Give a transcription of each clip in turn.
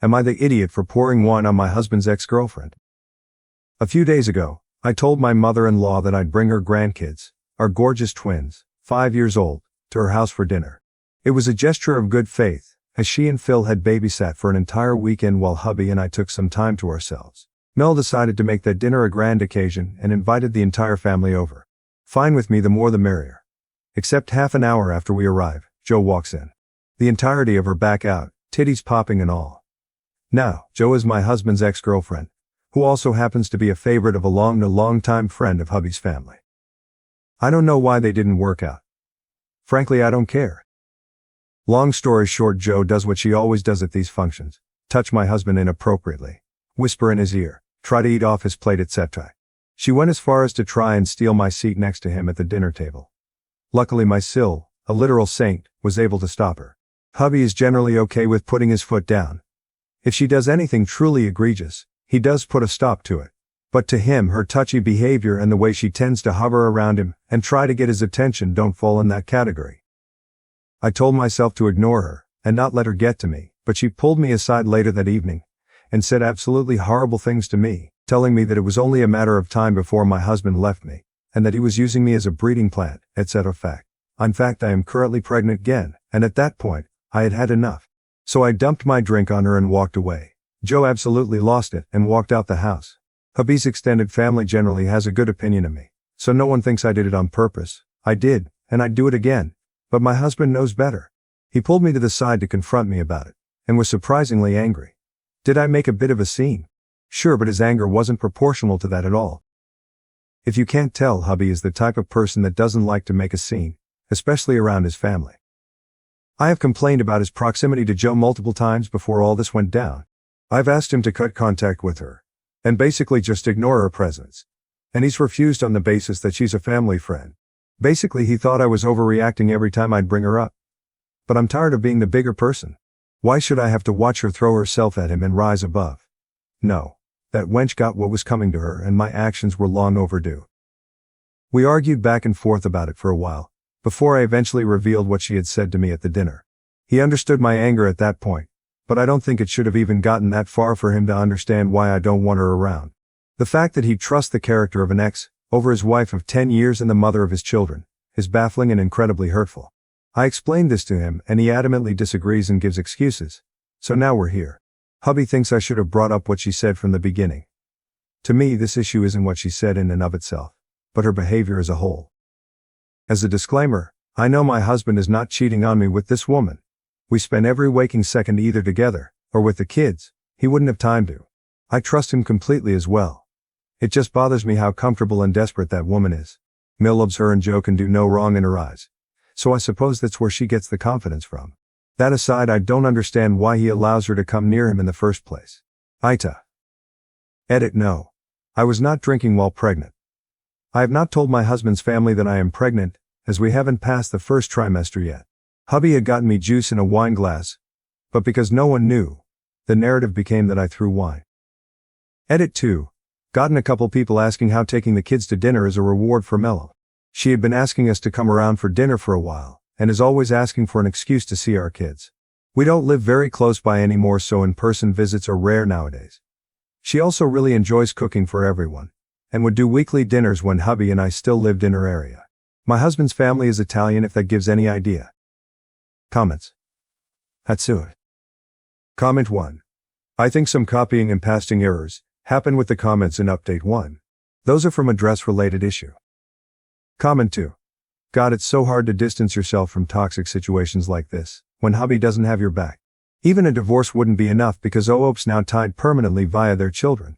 Am I the idiot for pouring wine on my husband's ex-girlfriend? A few days ago, I told my mother-in-law that I'd bring her grandkids, our gorgeous twins, 5 years old, to her house for dinner. It was a gesture of good faith, as she and Phil had babysat for an entire weekend while hubby and I took some time to ourselves. Mel decided to make that dinner a grand occasion and invited the entire family over. Fine with me, the more the merrier. Except half an hour after we arrive, Jo walks in. The entirety of her back out, titties popping and all. Now, Jo is my husband's ex-girlfriend, who also happens to be a favorite of a long-time friend of hubby's family. I don't know why they didn't work out. Frankly, I don't care. Long story short, Jo does what she always does at these functions: touch my husband inappropriately, whisper in his ear, try to eat off his plate, etc. She went as far as to try and steal my seat next to him at the dinner table. Luckily my Sil, a literal saint, was able to stop her. Hubby is generally okay with putting his foot down. If she does anything truly egregious, he does put a stop to it. But to him, her touchy behavior and the way she tends to hover around him and try to get his attention don't fall in that category. I told myself to ignore her and not let her get to me, but she pulled me aside later that evening and said absolutely horrible things to me, telling me that it was only a matter of time before my husband left me, and that he was using me as a breeding plant, etc. In fact, I am currently pregnant again, and at that point, I had had enough. So I dumped my drink on her and walked away. Jo absolutely lost it and walked out the house. Hubby's extended family generally has a good opinion of me, so no one thinks I did it on purpose. I did, and I'd do it again. But my husband knows better. He pulled me to the side to confront me about it, and was surprisingly angry. Did I make a bit of a scene? Sure, but his anger wasn't proportional to that at all. If you can't tell, hubby is the type of person that doesn't like to make a scene, especially around his family. I have complained about his proximity to Jo multiple times before all this went down. I've asked him to cut contact with her, and basically just ignore her presence. And he's refused on the basis that she's a family friend. Basically, he thought I was overreacting every time I'd bring her up. But I'm tired of being the bigger person. Why should I have to watch her throw herself at him and rise above? No. That wench got what was coming to her, and my actions were long overdue. We argued back and forth about it for a while, before I eventually revealed what she had said to me at the dinner. He understood my anger at that point, but I don't think it should have even gotten that far for him to understand why I don't want her around. The fact that he trusts the character of an ex over his wife of 10 years and the mother of his children is baffling and incredibly hurtful. I explained this to him, and he adamantly disagrees and gives excuses. So now we're here. Hubby thinks I should have brought up what she said from the beginning. To me, this issue isn't what she said in and of itself, but her behavior as a whole. As a disclaimer, I know my husband is not cheating on me with this woman. We spend every waking second either together, or with the kids. He wouldn't have time to. I trust him completely as well. It just bothers me how comfortable and desperate that woman is. Mil loves her and Jo can do no wrong in her eyes. So I suppose that's where she gets the confidence from. That aside, I don't understand why he allows her to come near him in the first place. Ita. Edit: no. I was not drinking while pregnant. I have not told my husband's family that I am pregnant, as we haven't passed the first trimester yet. Hubby had gotten me juice in a wine glass, but because no one knew, the narrative became that I threw wine. Edit 2. Gotten a couple people asking how taking the kids to dinner is a reward for Mello. She had been asking us to come around for dinner for a while, and is always asking for an excuse to see our kids. We don't live very close by anymore, so in-person visits are rare nowadays. She also really enjoys cooking for everyone, and would do weekly dinners when hubby and I still lived in her area. My husband's family is Italian, if that gives any idea. Comments. Hatsui. Comment 1. I think some copying and pasting errors happen with the comments in update 1. Those are from address-related issue. Comment 2. God, it's so hard to distance yourself from toxic situations like this, when hubby doesn't have your back. Even a divorce wouldn't be enough because OOP's now tied permanently via their children.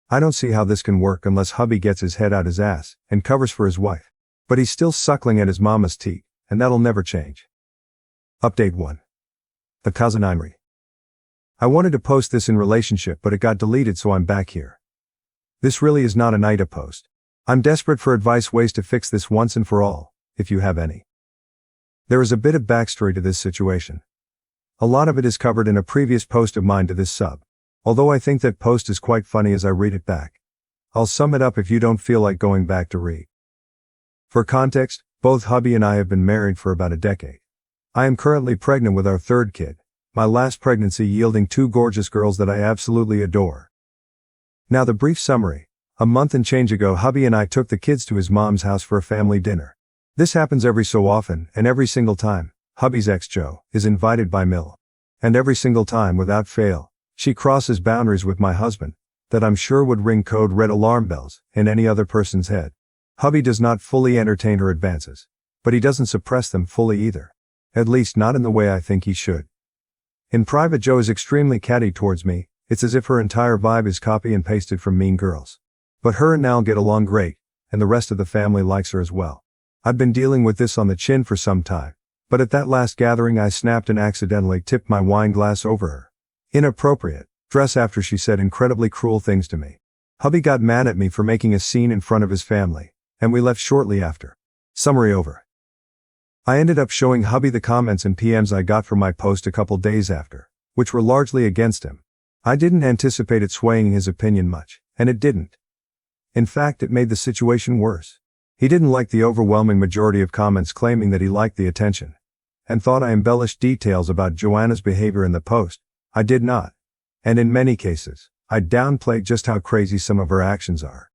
I don't see how this can work unless hubby gets his head out his ass and covers for his wife. But he's still suckling at his mama's teat, and that'll never change. Update 1. The Kazanimri. I wanted to post this in relationship, but it got deleted, so I'm back here. This really is not an Ida post. I'm desperate for advice, ways to fix this once and for all, if you have any. There is a bit of backstory to this situation. A lot of it is covered in a previous post of mine to this sub. Although I think that post is quite funny as I read it back. I'll sum it up if you don't feel like going back to read. For context, both hubby and I have been married for about a decade. I am currently pregnant with our third kid. My last pregnancy yielding 2 gorgeous girls that I absolutely adore. Now the brief summary. A month and change ago, hubby and I took the kids to his mom's house for a family dinner. This happens every so often, and every single time, hubby's ex Joe is invited by Mill. And every single time, without fail, she crosses boundaries with my husband that I'm sure would ring code red alarm bells in any other person's head. Hubby does not fully entertain her advances, but he doesn't suppress them fully either. At least not in the way I think he should. In private, Joe is extremely catty towards me. It's as if her entire vibe is copy and pasted from Mean Girls. But her and Nal get along great, and the rest of the family likes her as well. I've been dealing with this on the chin for some time, but at that last gathering I snapped and accidentally tipped my wine glass over her. Inappropriate dress after she said incredibly cruel things to me. Hubby got mad at me for making a scene in front of his family, and we left shortly after. Summary over. I ended up showing hubby the comments and PMs I got from my post a couple days after, which were largely against him. I didn't anticipate it swaying his opinion much, and it didn't. In fact, it made the situation worse. He didn't like the overwhelming majority of comments claiming that he liked the attention, and thought I embellished details about Joanna's behavior in the post. I did not. And in many cases, I downplayed just how crazy some of her actions are.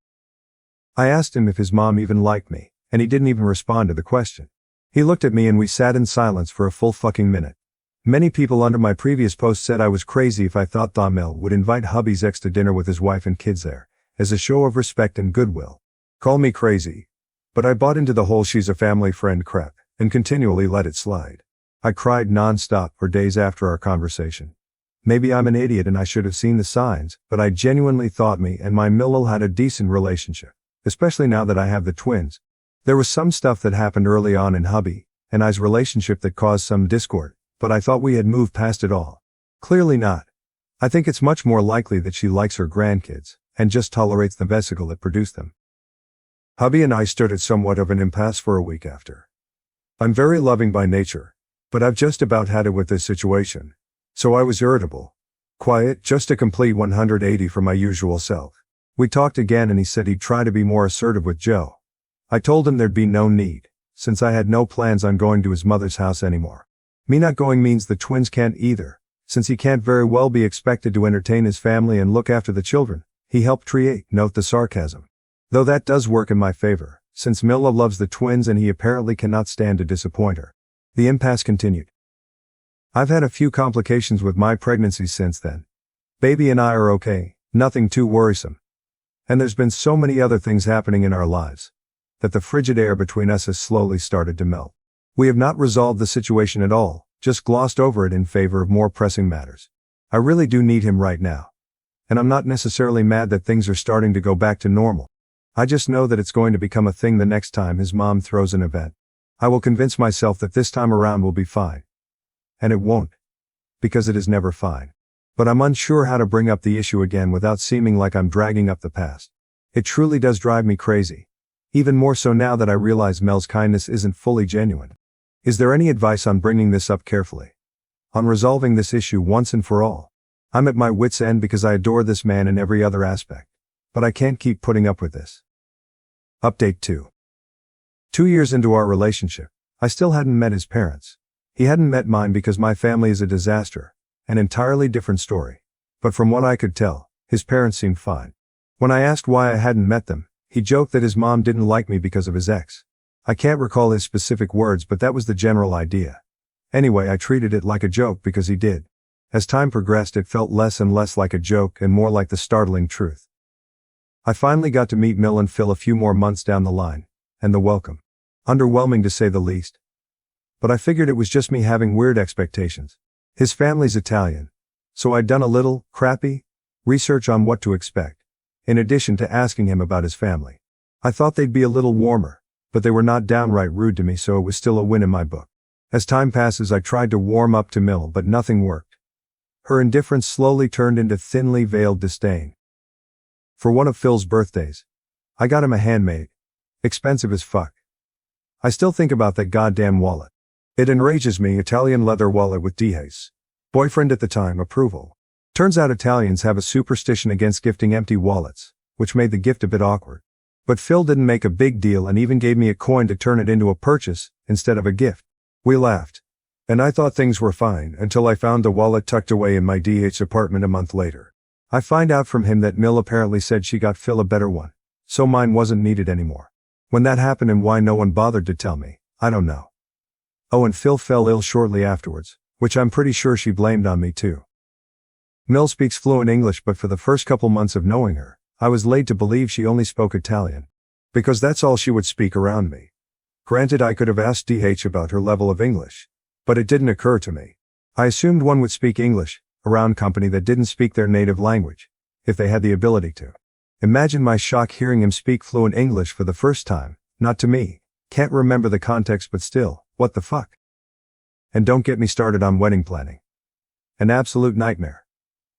I asked him if his mom even liked me, and he didn't even respond to the question. He looked at me and we sat in silence for a full fucking minute. Many people under my previous post said I was crazy if I thought Mill would invite hubby's ex to dinner with his wife and kids there, as a show of respect and goodwill. Call me crazy, but I bought into the whole she's a family friend crap, and continually let it slide. I cried non-stop for days after our conversation. Maybe I'm an idiot and I should have seen the signs, but I genuinely thought me and my Millel had a decent relationship, especially now that I have the twins. There was some stuff that happened early on in hubby and I's relationship that caused some discord, but I thought we had moved past it all. Clearly not. I think it's much more likely that she likes her grandkids, and just tolerates the vesicle that produced them. Hubby and I stood at somewhat of an impasse for a week after. I'm very loving by nature, but I've just about had it with this situation. So I was irritable. Quiet, just a complete 180 from my usual self. We talked again and he said he'd try to be more assertive with Joe. I told him there'd be no need, since I had no plans on going to his mother's house anymore. Me not going means the twins can't either, since he can't very well be expected to entertain his family and look after the children he helped create. Note the sarcasm. Though that does work in my favor, since Milla loves the twins and he apparently cannot stand to disappoint her. The impasse continued. I've had a few complications with my pregnancy since then. Baby and I are okay, nothing too worrisome. And there's been so many other things happening in our lives that the frigid air between us has slowly started to melt. We have not resolved the situation at all, just glossed over it in favor of more pressing matters. I really do need him right now. And I'm not necessarily mad that things are starting to go back to normal. I just know that it's going to become a thing the next time his mom throws an event. I will convince myself that this time around will be fine. And it won't. Because it is never fine. But I'm unsure how to bring up the issue again without seeming like I'm dragging up the past. It truly does drive me crazy. Even more so now that I realize Mel's kindness isn't fully genuine. Is there any advice on bringing this up carefully? On resolving this issue once and for all? I'm at my wit's end because I adore this man in every other aspect. But I can't keep putting up with this. Update 2. 2 years into our relationship, I still hadn't met his parents. He hadn't met mine because my family is a disaster, an entirely different story. But from what I could tell, his parents seemed fine. When I asked why I hadn't met them, he joked that his mom didn't like me because of his ex. I can't recall his specific words, but that was the general idea. Anyway, I treated it like a joke because he did. As time progressed, it felt less and less like a joke and more like the startling truth. I finally got to meet Mill and Phil a few more months down the line, and the welcome. Underwhelming to say the least. But I figured it was just me having weird expectations. His family's Italian, so I'd done a little, crappy, research on what to expect, in addition to asking him about his family. I thought they'd be a little warmer, but they were not downright rude to me, so it was still a win in my book. As time passes, I tried to warm up to Mill, but nothing worked. Her indifference slowly turned into thinly veiled disdain. For one of Phil's birthdays, I got him a handmade, expensive as fuck. I still think about that goddamn wallet. It enrages me. Italian leather wallet with Diaz. Boyfriend at the time, approval. Turns out Italians have a superstition against gifting empty wallets, which made the gift a bit awkward. But Phil didn't make a big deal and even gave me a coin to turn it into a purchase instead of a gift. We laughed. And I thought things were fine until I found the wallet tucked away in my DH apartment a month later. I find out from him that Mill apparently said she got Phil a better one, so mine wasn't needed anymore. When that happened and why no one bothered to tell me, I don't know. Oh, and Phil fell ill shortly afterwards, which I'm pretty sure she blamed on me too. Mill speaks fluent English, but for the first couple months of knowing her, I was led to believe she only spoke Italian. Because that's all she would speak around me. Granted, I could have asked DH about her level of English, but it didn't occur to me. I assumed one would speak English around company that didn't speak their native language, if they had the ability to. Imagine my shock hearing him speak fluent English for the first time, not to me. Can't remember the context, but still, what the fuck? And don't get me started on wedding planning. An absolute nightmare.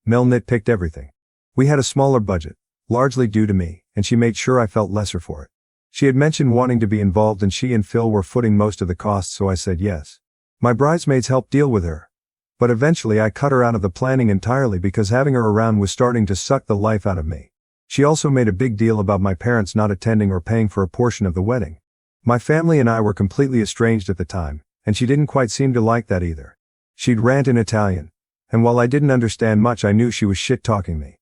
Mel nitpicked everything. We had a smaller budget, largely due to me, and she made sure I felt lesser for it. She had mentioned wanting to be involved and she and Phil were footing most of the costs, so I said yes. My bridesmaids helped deal with her. But eventually I cut her out of the planning entirely because having her around was starting to suck the life out of me. She also made a big deal about my parents not attending or paying for a portion of the wedding. My family and I were completely estranged at the time, and she didn't quite seem to like that either. She'd rant in Italian, and while I didn't understand much, I knew she was shit-talking me.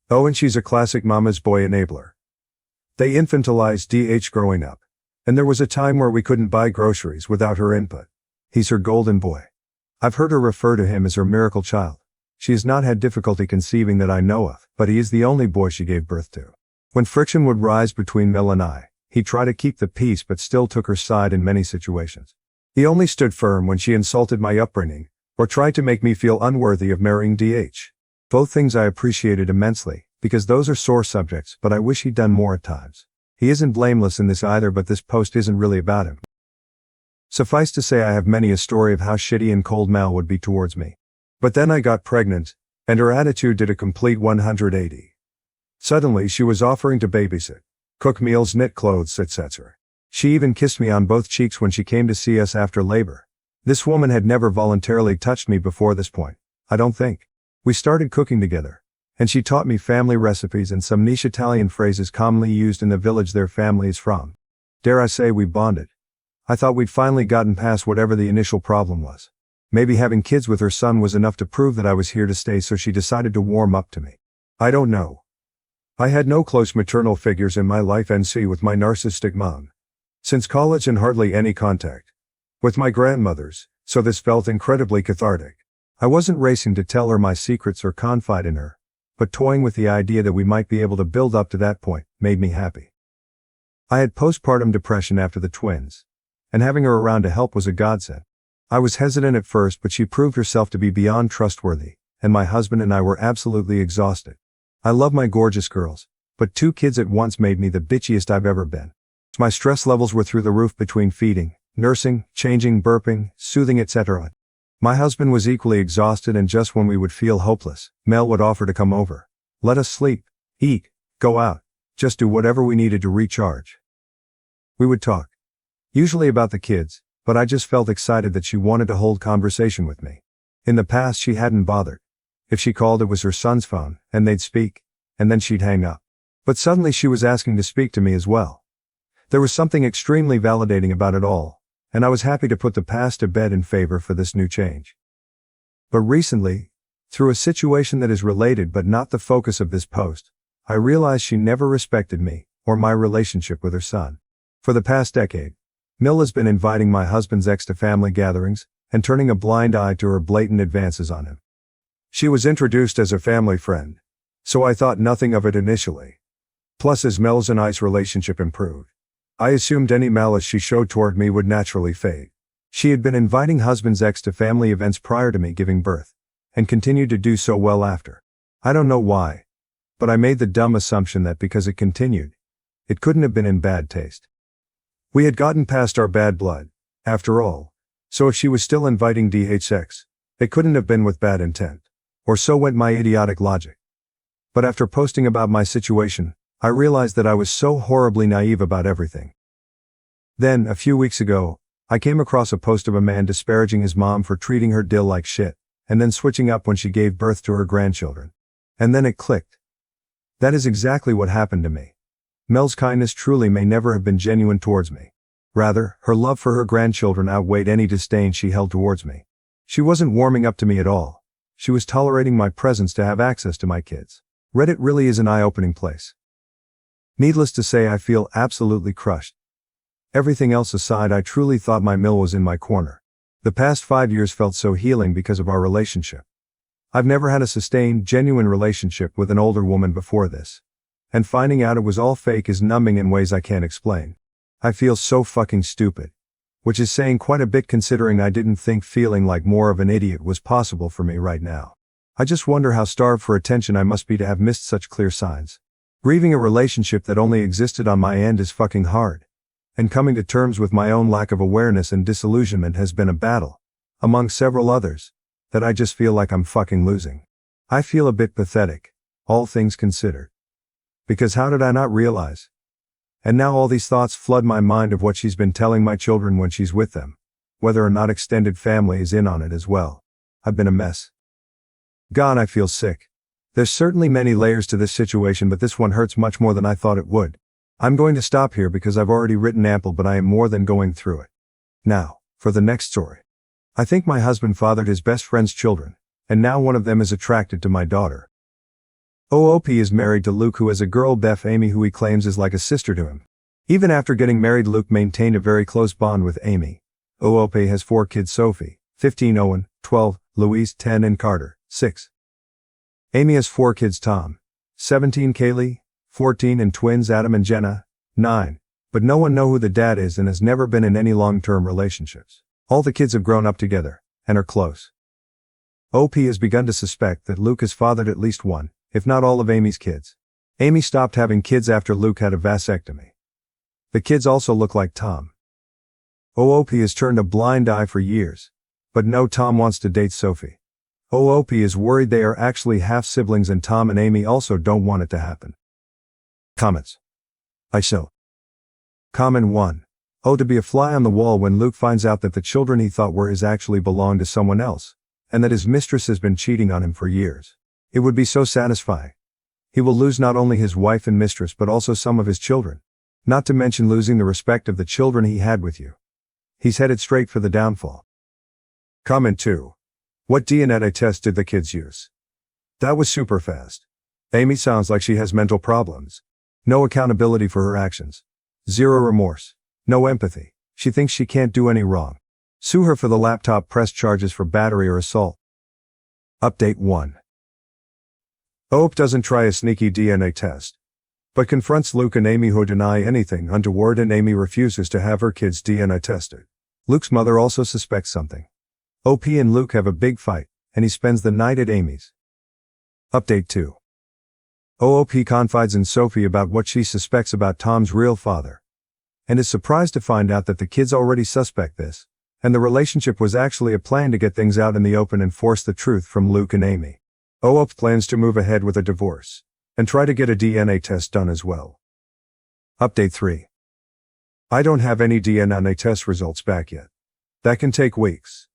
Oh, and she's a classic mama's boy enabler. They infantilized DH growing up, and there was a time where we couldn't buy groceries without her input. He's her golden boy. I've heard her refer to him as her miracle child. She has not had difficulty conceiving that I know of, but he is the only boy she gave birth to. When friction would rise between Mel and I, he'd try to keep the peace but still took her side in many situations. He only stood firm when she insulted my upbringing, or tried to make me feel unworthy of marrying DH. Both things I appreciated immensely, because those are sore subjects, but I wish he'd done more at times. He isn't blameless in this either, but this post isn't really about him. Suffice to say, I have many a story of how shitty and cold Mal would be towards me. But then I got pregnant, and her attitude did a complete 180. Suddenly she was offering to babysit, cook meals, knit clothes, etc. She even kissed me on both cheeks when she came to see us after labor. This woman had never voluntarily touched me before this point, I don't think. We started cooking together, and she taught me family recipes and some niche Italian phrases commonly used in the village their family is from. Dare I say we bonded. I thought we'd finally gotten past whatever the initial problem was. Maybe having kids with her son was enough to prove that I was here to stay, so she decided to warm up to me. I don't know. I had no close maternal figures in my life NC with my narcissistic mom. Since college, and hardly any contact with my grandmothers, so this felt incredibly cathartic. I wasn't racing to tell her my secrets or confide in her, but toying with the idea that we might be able to build up to that point made me happy. I had postpartum depression after the twins, and having her around to help was a godsend. I was hesitant at first, but she proved herself to be beyond trustworthy, and my husband and I were absolutely exhausted. I love my gorgeous girls, but 2 kids at once made me the bitchiest I've ever been. My stress levels were through the roof between feeding, nursing, changing, burping, soothing, etc. My husband was equally exhausted, and just when we would feel hopeless, Mel would offer to come over. Let us sleep, eat, go out, just do whatever we needed to recharge. We would talk. Usually about the kids, but I just felt excited that she wanted to hold conversation with me. In the past she hadn't bothered. If she called, it was her son's phone, and they'd speak, and then she'd hang up. But suddenly she was asking to speak to me as well. There was something extremely validating about it all, and I was happy to put the past to bed in favor for this new change. But recently, through a situation that is related but not the focus of this post, I realized she never respected me, or my relationship with her son. For the past decade, Mill has been inviting my husband's ex to family gatherings, and turning a blind eye to her blatant advances on him. She was introduced as a family friend, so I thought nothing of it initially. Plus, as Mel's and I's relationship improved, I assumed any malice she showed toward me would naturally fade. She had been inviting husband's ex to family events prior to me giving birth, and continued to do so well after. I don't know why, but I made the dumb assumption that because it continued, it couldn't have been in bad taste. We had gotten past our bad blood, after all, so if she was still inviting DHX, it couldn't have been with bad intent. Or so went my idiotic logic. But after posting about my situation, I realized that I was so horribly naive about everything. Then, a few weeks ago, I came across a post of a man disparaging his mom for treating her dill like shit, and then switching up when she gave birth to her grandchildren. And then it clicked. That is exactly what happened to me. Mel's kindness truly may never have been genuine towards me. Rather, her love for her grandchildren outweighed any disdain she held towards me. She wasn't warming up to me at all. She was tolerating my presence to have access to my kids. Reddit really is an eye-opening place. Needless to say, I feel absolutely crushed. Everything else aside, I truly thought my mill was in my corner. The past 5 years felt so healing because of our relationship. I've never had a sustained, genuine relationship with an older woman before this. And finding out it was all fake is numbing in ways I can't explain. I feel so fucking stupid. Which is saying quite a bit considering I didn't think feeling like more of an idiot was possible for me right now. I just wonder how starved for attention I must be to have missed such clear signs. Grieving a relationship that only existed on my end is fucking hard. And coming to terms with my own lack of awareness and disillusionment has been a battle, among several others, that I just feel like I'm fucking losing. I feel a bit pathetic, all things considered. Because how did I not realize? And now all these thoughts flood my mind of what she's been telling my children when she's with them, whether or not extended family is in on it as well. I've been a mess. God, I feel sick. There's certainly many layers to this situation, but this one hurts much more than I thought it would. I'm going to stop here because I've already written ample, but I am more than going through it. Now, for the next story. I think my husband fathered his best friend's children, and now one of them is attracted to my daughter. OOP is married to Luke, who has a girl, Beth Amy, who he claims is like a sister to him. Even after getting married, Luke maintained a very close bond with Amy. OOP has 4 kids: Sophie, 15, Owen, 12, Louise, 10, and Carter, 6. Amy has 4 kids: Tom, 17, Kaylee, 14, and twins Adam and Jenna, 9. But no one knows who the dad is and has never been in any long-term relationships. All the kids have grown up together, and are close. OP has begun to suspect that Luke has fathered at least one, if not all of Amy's kids. Amy stopped having kids after Luke had a vasectomy. The kids also look like Tom. OOP has turned a blind eye for years. But no, Tom wants to date Sophie. OOP is worried they are actually half-siblings, and Tom and Amy also don't want it to happen. Comments. Comment 1. Oh, to be a fly on the wall when Luke finds out that the children he thought were his actually belong to someone else, and that his mistress has been cheating on him for years. It would be so satisfying. He will lose not only his wife and mistress but also some of his children. Not to mention losing the respect of the children he had with you. He's headed straight for the downfall. Comment 2. What DNA test did the kids use? That was super fast. Amy sounds like she has mental problems. No accountability for her actions. Zero remorse. No empathy. She thinks she can't do any wrong. Sue her for the laptop, press charges for battery or assault. Update 1. OOP doesn't try a sneaky DNA test, but confronts Luke and Amy, who deny anything untoward, and Amy refuses to have her kids' DNA tested. Luke's mother also suspects something. OP and Luke have a big fight, and he spends the night at Amy's. Update 2. OOP confides in Sophie about what she suspects about Tom's real father, and is surprised to find out that the kids already suspect this, and the relationship was actually a plan to get things out in the open and force the truth from Luke and Amy. OOP plans to move ahead with a divorce, and try to get a DNA test done as well. Update 3. I don't have any DNA test results back yet. That can take weeks.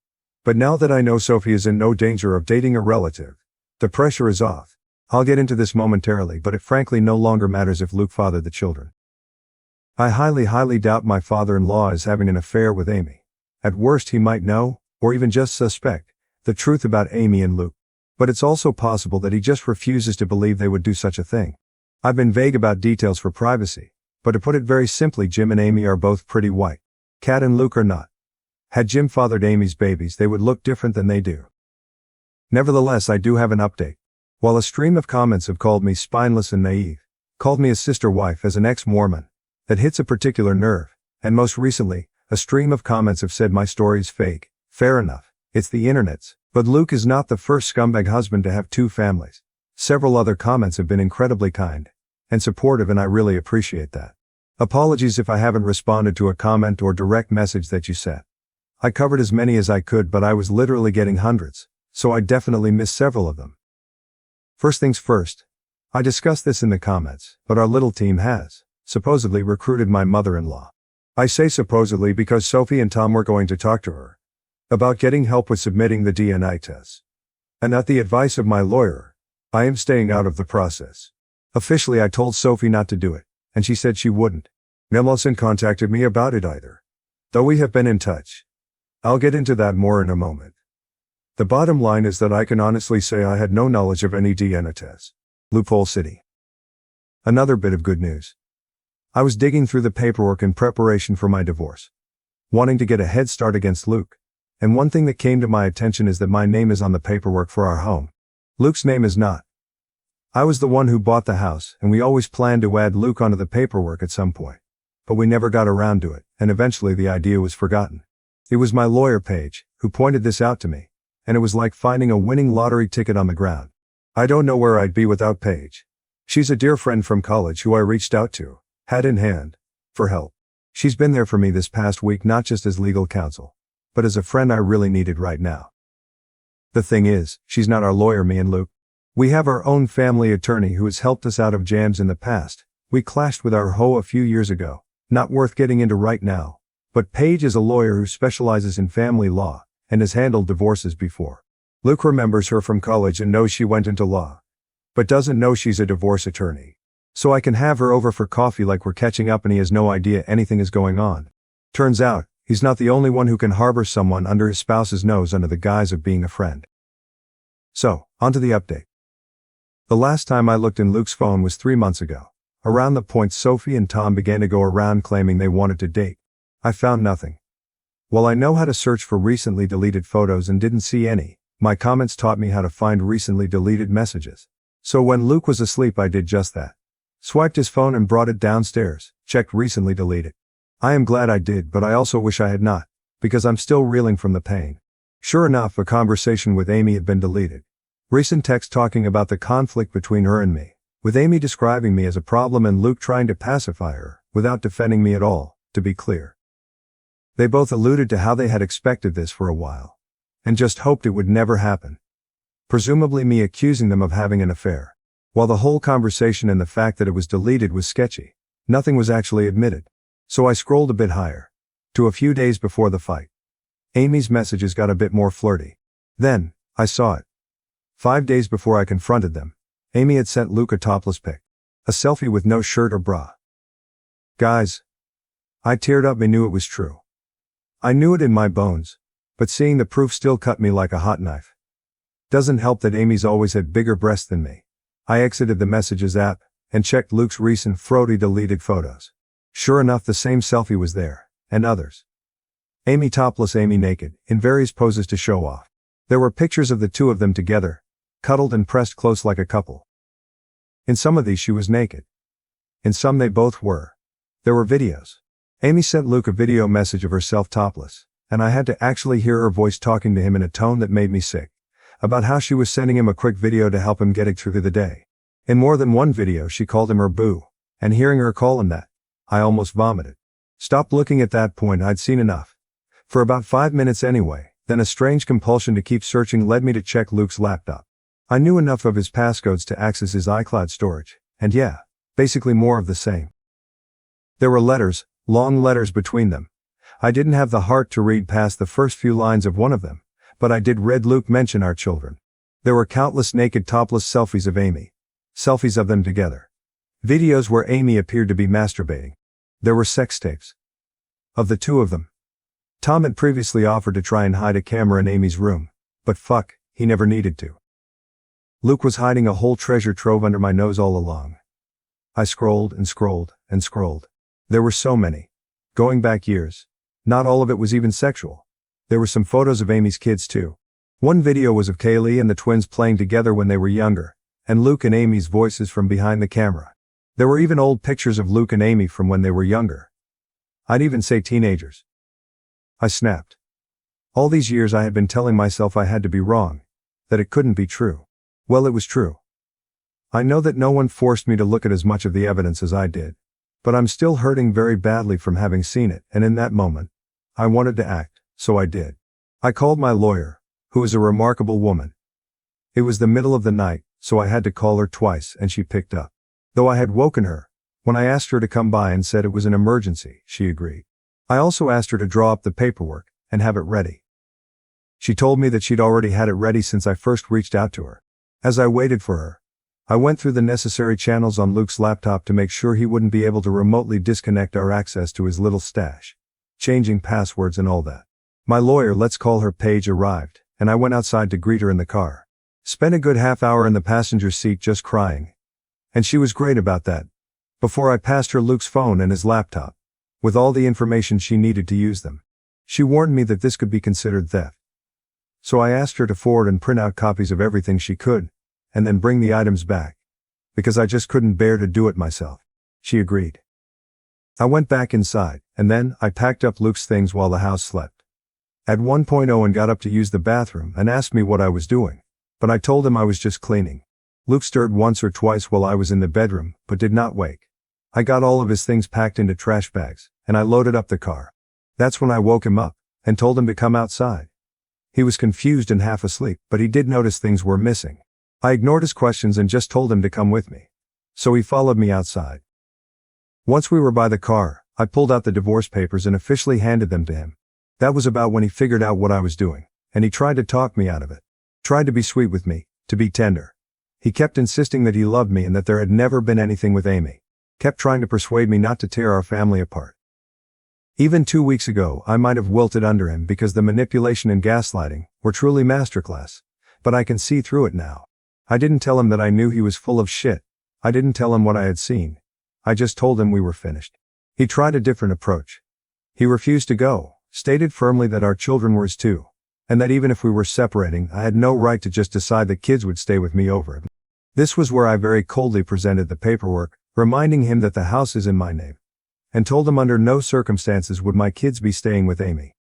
But now that I know Sophie is in no danger of dating a relative, the pressure is off. I'll get into this momentarily, but it frankly no longer matters if Luke fathered the children. I highly doubt my father-in-law is having an affair with Amy. At worst, he might know, or even just suspect, the truth about Amy and Luke. But it's also possible that he just refuses to believe they would do such a thing. I've been vague about details for privacy, but to put it very simply, Jim and Amy are both pretty white. Kat and Luke are not. Had Jim fathered Amy's babies, they would look different than they do. Nevertheless, I do have an update. While a stream of comments have called me spineless and naive, called me a sister wife as an ex-Mormon, that hits a particular nerve, and most recently, a stream of comments have said my story's fake. Fair enough, it's the internet's, but Luke is not the first scumbag husband to have 2 families. Several other comments have been incredibly kind and supportive, and I really appreciate that. Apologies if I haven't responded to a comment or direct message that you sent. I covered as many as I could, but I was literally getting hundreds, so I definitely missed several of them. First things first, I discussed this in the comments, but our little team has, supposedly, recruited my mother-in-law. I say supposedly because Sophie and Tom were going to talk to her about getting help with submitting the DNA tests. And at the advice of my lawyer, I am staying out of the process. Officially, I told Sophie not to do it, and she said she wouldn't. Nelson contacted me about it either, though we have been in touch. I'll get into that more in a moment. The bottom line is that I can honestly say I had no knowledge of any DNA tests. Loophole City. Another bit of good news. I was digging through the paperwork in preparation for my divorce, wanting to get a head start against Luke. And one thing that came to my attention is that my name is on the paperwork for our home. Luke's name is not. I was the one who bought the house, and we always planned to add Luke onto the paperwork at some point. But we never got around to it, and eventually the idea was forgotten. It was my lawyer, Paige, who pointed this out to me, and it was like finding a winning lottery ticket on the ground. I don't know where I'd be without Paige. She's a dear friend from college who I reached out to, hat in hand, for help. She's been there for me this past week, not just as legal counsel, but as a friend I really needed right now. The thing is, she's not our lawyer, me and Luke. We have our own family attorney who has helped us out of jams in the past. We clashed with our hoe a few years ago, not worth getting into right now. But Paige is a lawyer who specializes in family law, and has handled divorces before. Luke remembers her from college and knows she went into law, but doesn't know she's a divorce attorney. So I can have her over for coffee like we're catching up, and he has no idea anything is going on. Turns out, he's not the only one who can harbor someone under his spouse's nose under the guise of being a friend. So, onto the update. The last time I looked in Luke's phone was 3 months ago, around the point Sophie and Tom began to go around claiming they wanted to date. I found nothing. While I know how to search for recently deleted photos and didn't see any, my comments taught me how to find recently deleted messages. So when Luke was asleep, I did just that. Swiped his phone and brought it downstairs, checked recently deleted. I am glad I did, but I also wish I had not, because I'm still reeling from the pain. Sure enough, a conversation with Amy had been deleted. Recent text talking about the conflict between her and me, with Amy describing me as a problem and Luke trying to pacify her, without defending me at all, to be clear. They both alluded to how they had expected this for a while, and just hoped it would never happen. Presumably me accusing them of having an affair. While the whole conversation and the fact that it was deleted was sketchy, nothing was actually admitted. So I scrolled a bit higher, to a few days before the fight. Amy's messages got a bit more flirty. Then, I saw it. 5 days before I confronted them, Amy had sent Luke a topless pic. A selfie with no shirt or bra. Guys, I teared up and knew it was true. I knew it in my bones, but seeing the proof still cut me like a hot knife. Doesn't help that Amy's always had bigger breasts than me. I exited the Messages app, and checked Luke's recent throaty deleted photos. Sure enough, the same selfie was there, and others. Amy topless, Amy naked, in various poses to show off. There were pictures of the two of them together, cuddled and pressed close like a couple. In some of these she was naked. In some they both were. There were videos. Amy sent Luke a video message of herself topless, and I had to actually hear her voice talking to him in a tone that made me sick, about how she was sending him a quick video to help him get it through the day. In more than one video she called him her boo, and hearing her call him that, I almost vomited. Stopped looking at that point, I'd seen enough. For about 5 minutes anyway, then a strange compulsion to keep searching led me to check Luke's laptop. I knew enough of his passcodes to access his iCloud storage, and yeah, basically more of the same. There were letters, long letters between them. I didn't have the heart to read past the first few lines of one of them, but I did read Luke mention our children. There were countless naked topless selfies of Amy. Selfies of them together. Videos where Amy appeared to be masturbating. There were sex tapes. Of the two of them. Tom had previously offered to try and hide a camera in Amy's room, but fuck, he never needed to. Luke was hiding a whole treasure trove under my nose all along. I scrolled and scrolled and scrolled. There were so many. Going back years. Not all of it was even sexual. There were some photos of Amy's kids too. One video was of Kaylee and the twins playing together when they were younger, and Luke and Amy's voices from behind the camera. There were even old pictures of Luke and Amy from when they were younger. I'd even say teenagers. I snapped. All these years I had been telling myself I had to be wrong, that it couldn't be true. Well, it was true. I know that no one forced me to look at as much of the evidence as I did, but I'm still hurting very badly from having seen it, and in that moment, I wanted to act, so I did. I called my lawyer, who is a remarkable woman. It was the middle of the night, so I had to call her twice and she picked up. Though I had woken her, when I asked her to come by and said it was an emergency, she agreed. I also asked her to draw up the paperwork and have it ready. She told me that she'd already had it ready since I first reached out to her. As I waited for her, I went through the necessary channels on Luke's laptop to make sure he wouldn't be able to remotely disconnect our access to his little stash. changing passwords and all that. My lawyer, let's call her Paige, arrived, and I went outside to greet her in the car. Spent a good half hour in the passenger seat just crying. And she was great about that. Before I passed her Luke's phone and his laptop, with all the information she needed to use them. She warned me that this could be considered theft. So I asked her to forward and print out copies of everything she could, and then bring the items back. Because I just couldn't bear to do it myself. She agreed. I went back inside, and then I packed up Luke's things while the house slept. At one point Owen got up to use the bathroom and asked me what I was doing, but I told him I was just cleaning. Luke stirred once or twice while I was in the bedroom, but did not wake. I got all of his things packed into trash bags, and I loaded up the car. That's when I woke him up, and told him to come outside. He was confused and half asleep, but he did notice things were missing. I ignored his questions and just told him to come with me. So he followed me outside. Once we were by the car, I pulled out the divorce papers and officially handed them to him. That was about when he figured out what I was doing, and he tried to talk me out of it. Tried to be sweet with me, to be tender. He kept insisting that he loved me and that there had never been anything with Amy. Kept trying to persuade me not to tear our family apart. Even 2 weeks ago, I might have wilted under him because the manipulation and gaslighting were truly masterclass. But I can see through it now. I didn't tell him that I knew he was full of shit. I didn't tell him what I had seen. I just told him we were finished. He tried a different approach. He refused to go, stated firmly that our children were his too, and that even if we were separating, I had no right to just decide that kids would stay with me over it. This was where I very coldly presented the paperwork, reminding him that the house is in my name, and told him under no circumstances would my kids be staying with Amy.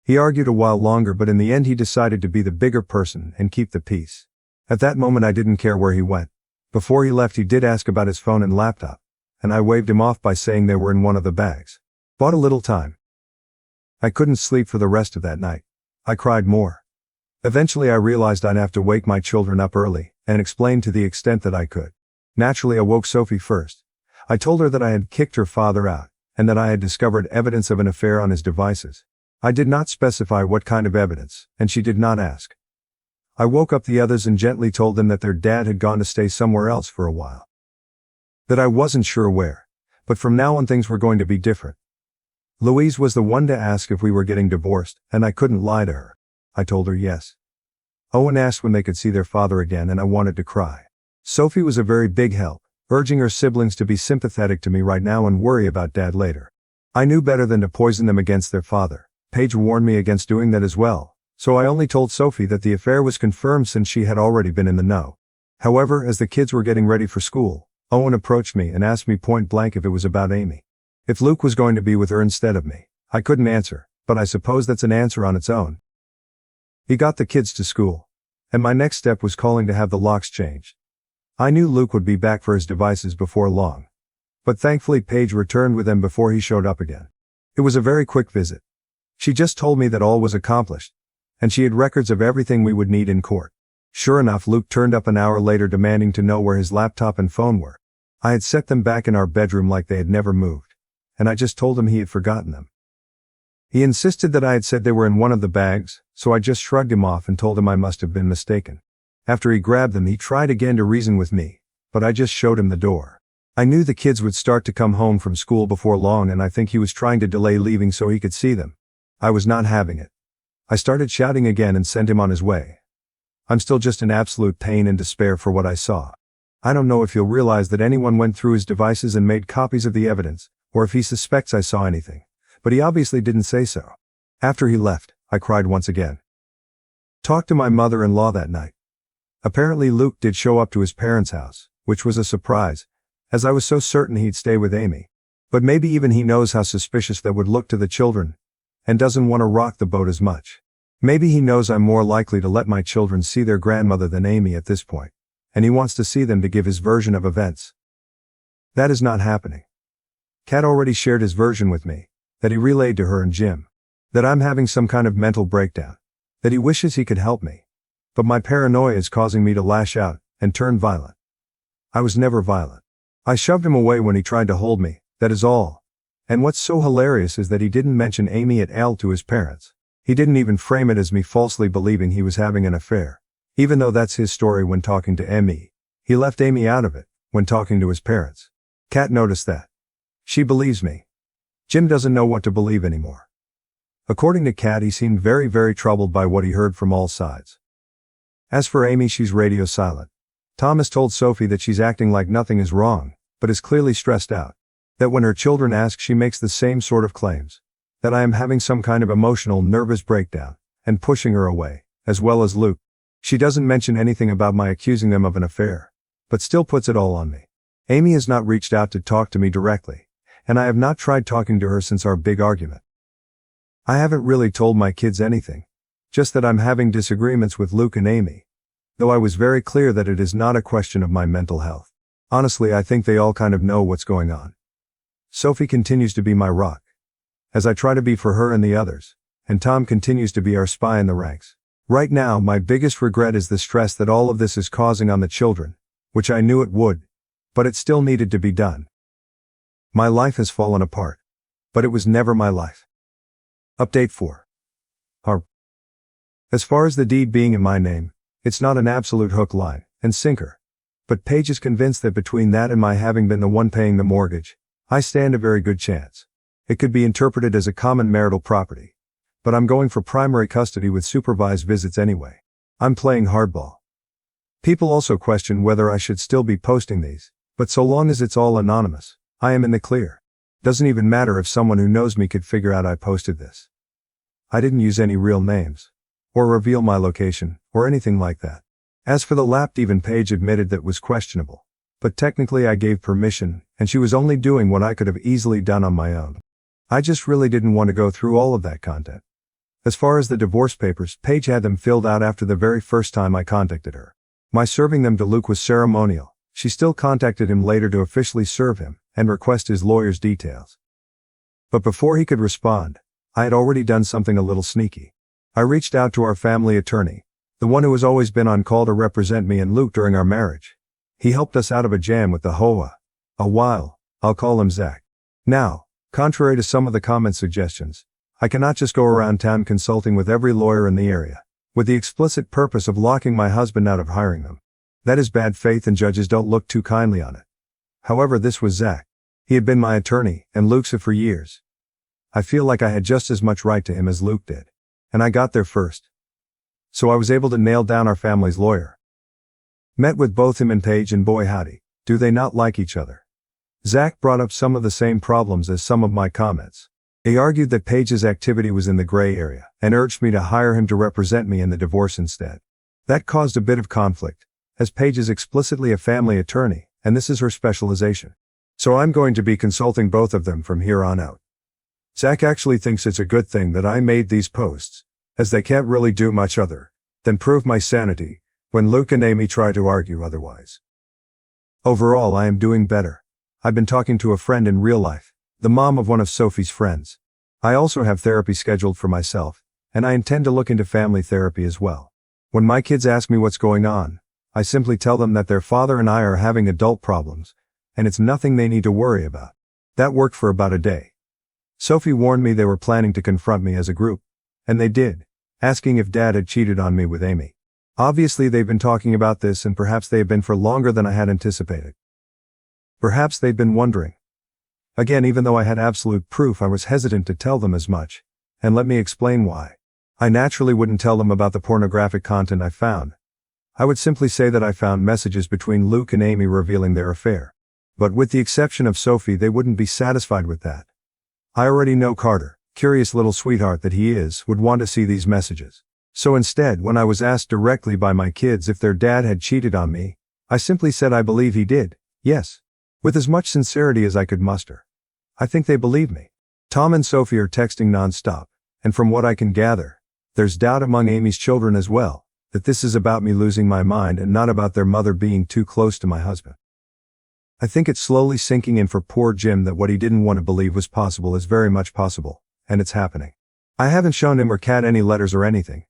He argued a while longer, but in the end he decided to be the bigger person and keep the peace. At that moment I didn't care where he went. Before he left he did ask about his phone and laptop, and I waved him off by saying they were in one of the bags. Bought a little time. I couldn't sleep for the rest of that night. I cried more. Eventually I realized I'd have to wake my children up early, and explain to the extent that I could. Naturally I woke Sophie first. I told her that I had kicked her father out, and that I had discovered evidence of an affair on his devices. I did not specify what kind of evidence, and she did not ask. I woke up the others and gently told them that their dad had gone to stay somewhere else for a while. That I wasn't sure where, but from now on things were going to be different. Louise was the one to ask if we were getting divorced, and I couldn't lie to her. I told her yes. Owen asked when they could see their father again, and I wanted to cry. Sophie was a very big help, urging her siblings to be sympathetic to me right now and worry about Dad later. I knew better than to poison them against their father. Paige warned me against doing that as well, so I only told Sophie that the affair was confirmed since she had already been in the know. However, as the kids were getting ready for school, Owen approached me and asked me point blank if it was about Amy. If Luke was going to be with her instead of me. I couldn't answer, but I suppose that's an answer on its own. He got the kids to school, and my next step was calling to have the locks changed. I knew Luke would be back for his devices before long. But thankfully Paige returned with them before he showed up again. It was a very quick visit. She just told me that all was accomplished, and she had records of everything we would need in court. Sure enough, Luke turned up an hour later demanding to know where his laptop and phone were. I had set them back in our bedroom like they had never moved, and I just told him he had forgotten them. He insisted that I had said they were in one of the bags, so I just shrugged him off and told him I must have been mistaken. After he grabbed them, he tried again to reason with me, but I just showed him the door. I knew the kids would start to come home from school before long, and I think he was trying to delay leaving so he could see them. I was not having it. I started shouting again and sent him on his way. I'm still just in absolute pain and despair for what I saw. I don't know if he'll realize that anyone went through his devices and made copies of the evidence, or if he suspects I saw anything, but he obviously didn't say so. After he left, I cried once again. Talked to my mother-in-law that night. Apparently Luke did show up to his parents' house, which was a surprise, as I was so certain he'd stay with Amy. But maybe even he knows how suspicious that would look to the children, and doesn't want to rock the boat as much. Maybe he knows I'm more likely to let my children see their grandmother than Amy at this point, and he wants to see them to give his version of events. That is not happening. Kat already shared his version with me, that he relayed to her and Jim, that I'm having some kind of mental breakdown, that he wishes he could help me. But my paranoia is causing me to lash out and turn violent. I was never violent. I shoved him away when he tried to hold me, that is all. And what's so hilarious is that he didn't mention Amy at all to his parents. He didn't even frame it as me falsely believing he was having an affair. Even though that's his story when talking to Amy, he left Amy out of it when talking to his parents. Kat noticed that. She believes me. Jim doesn't know what to believe anymore. According to Kat, he seemed very troubled by what he heard from all sides. As for Amy, she's radio silent. Tom has told Sophie that she's acting like nothing is wrong, but is clearly stressed out. That when her children ask, she makes the same sort of claims. That I am having some kind of emotional, nervous breakdown, and pushing her away, as well as Luke. She doesn't mention anything about my accusing them of an affair, but still puts it all on me. Amy has not reached out to talk to me directly, and I have not tried talking to her since our big argument. I haven't really told my kids anything, just that I'm having disagreements with Luke and Amy, though I was very clear that it is not a question of my mental health. Honestly, I think they all kind of know what's going on. Sophie continues to be my rock, as I try to be for her and the others, and Tom continues to be our spy in the ranks. Right now, my biggest regret is the stress that all of this is causing on the children, which I knew it would, but it still needed to be done. My life has fallen apart, but it was never my life. Update 4. As far as the deed being in my name, it's not an absolute hook, line, and sinker. But Paige is convinced that between that and my having been the one paying the mortgage, I stand a very good chance. It could be interpreted as a common marital property. But I'm going for primary custody with supervised visits anyway. I'm playing hardball. People also question whether I should still be posting these, but so long as it's all anonymous, I am in the clear. Doesn't even matter if someone who knows me could figure out I posted this. I didn't use any real names, or reveal my location, or anything like that. As for the lapped, even Paige admitted that was questionable. But technically I gave permission, and she was only doing what I could have easily done on my own. I just really didn't want to go through all of that content. As far as the divorce papers, Paige had them filled out after the very first time I contacted her. My serving them to Luke was ceremonial. She still contacted him later to officially serve him, and request his lawyer's details. But before he could respond, I had already done something a little sneaky. I reached out to our family attorney, the one who has always been on call to represent me and Luke during our marriage. He helped us out of a jam with the HOA. A while, I'll call him Zach. Now, contrary to some of the comment suggestions, I cannot just go around town consulting with every lawyer in the area, with the explicit purpose of locking my husband out of hiring them. That is bad faith and judges don't look too kindly on it. However, this was Zach. He had been my attorney, and Luke's for years. I feel like I had just as much right to him as Luke did. And I got there first. So I was able to nail down our family's lawyer. Met with both him and Paige, and boy howdy, do they not like each other. Zach brought up some of the same problems as some of my comments. He argued that Paige's activity was in the gray area, and urged me to hire him to represent me in the divorce instead. That caused a bit of conflict, as Paige is explicitly a family attorney, and this is her specialization. So I'm going to be consulting both of them from here on out. Zach actually thinks it's a good thing that I made these posts, as they can't really do much other than prove my sanity when Luke and Amy try to argue otherwise. Overall, I am doing better. I've been talking to a friend in real life, the mom of one of Sophie's friends. I also have therapy scheduled for myself, and I intend to look into family therapy as well. When my kids ask me what's going on, I simply tell them that their father and I are having adult problems, and it's nothing they need to worry about. That worked for about a day. Sophie warned me they were planning to confront me as a group, and they did, asking if Dad had cheated on me with Amy. Obviously they've been talking about this, and perhaps they have been for longer than I had anticipated. Perhaps they'd been wondering. Again, even though I had absolute proof, I was hesitant to tell them as much, and let me explain why. I naturally wouldn't tell them about the pornographic content I found. I would simply say that I found messages between Luke and Amy revealing their affair. But with the exception of Sophie, they wouldn't be satisfied with that. I already know Carter, curious little sweetheart that he is, would want to see these messages. So instead, when I was asked directly by my kids if their dad had cheated on me, I simply said I believe he did, yes. With as much sincerity as I could muster. I think they believe me. Tom and Sophie are texting nonstop, and from what I can gather, there's doubt among Amy's children as well, that this is about me losing my mind and not about their mother being too close to my husband. I think it's slowly sinking in for poor Jim that what he didn't want to believe was possible is very much possible, and it's happening. I haven't shown him or Kat any letters or anything.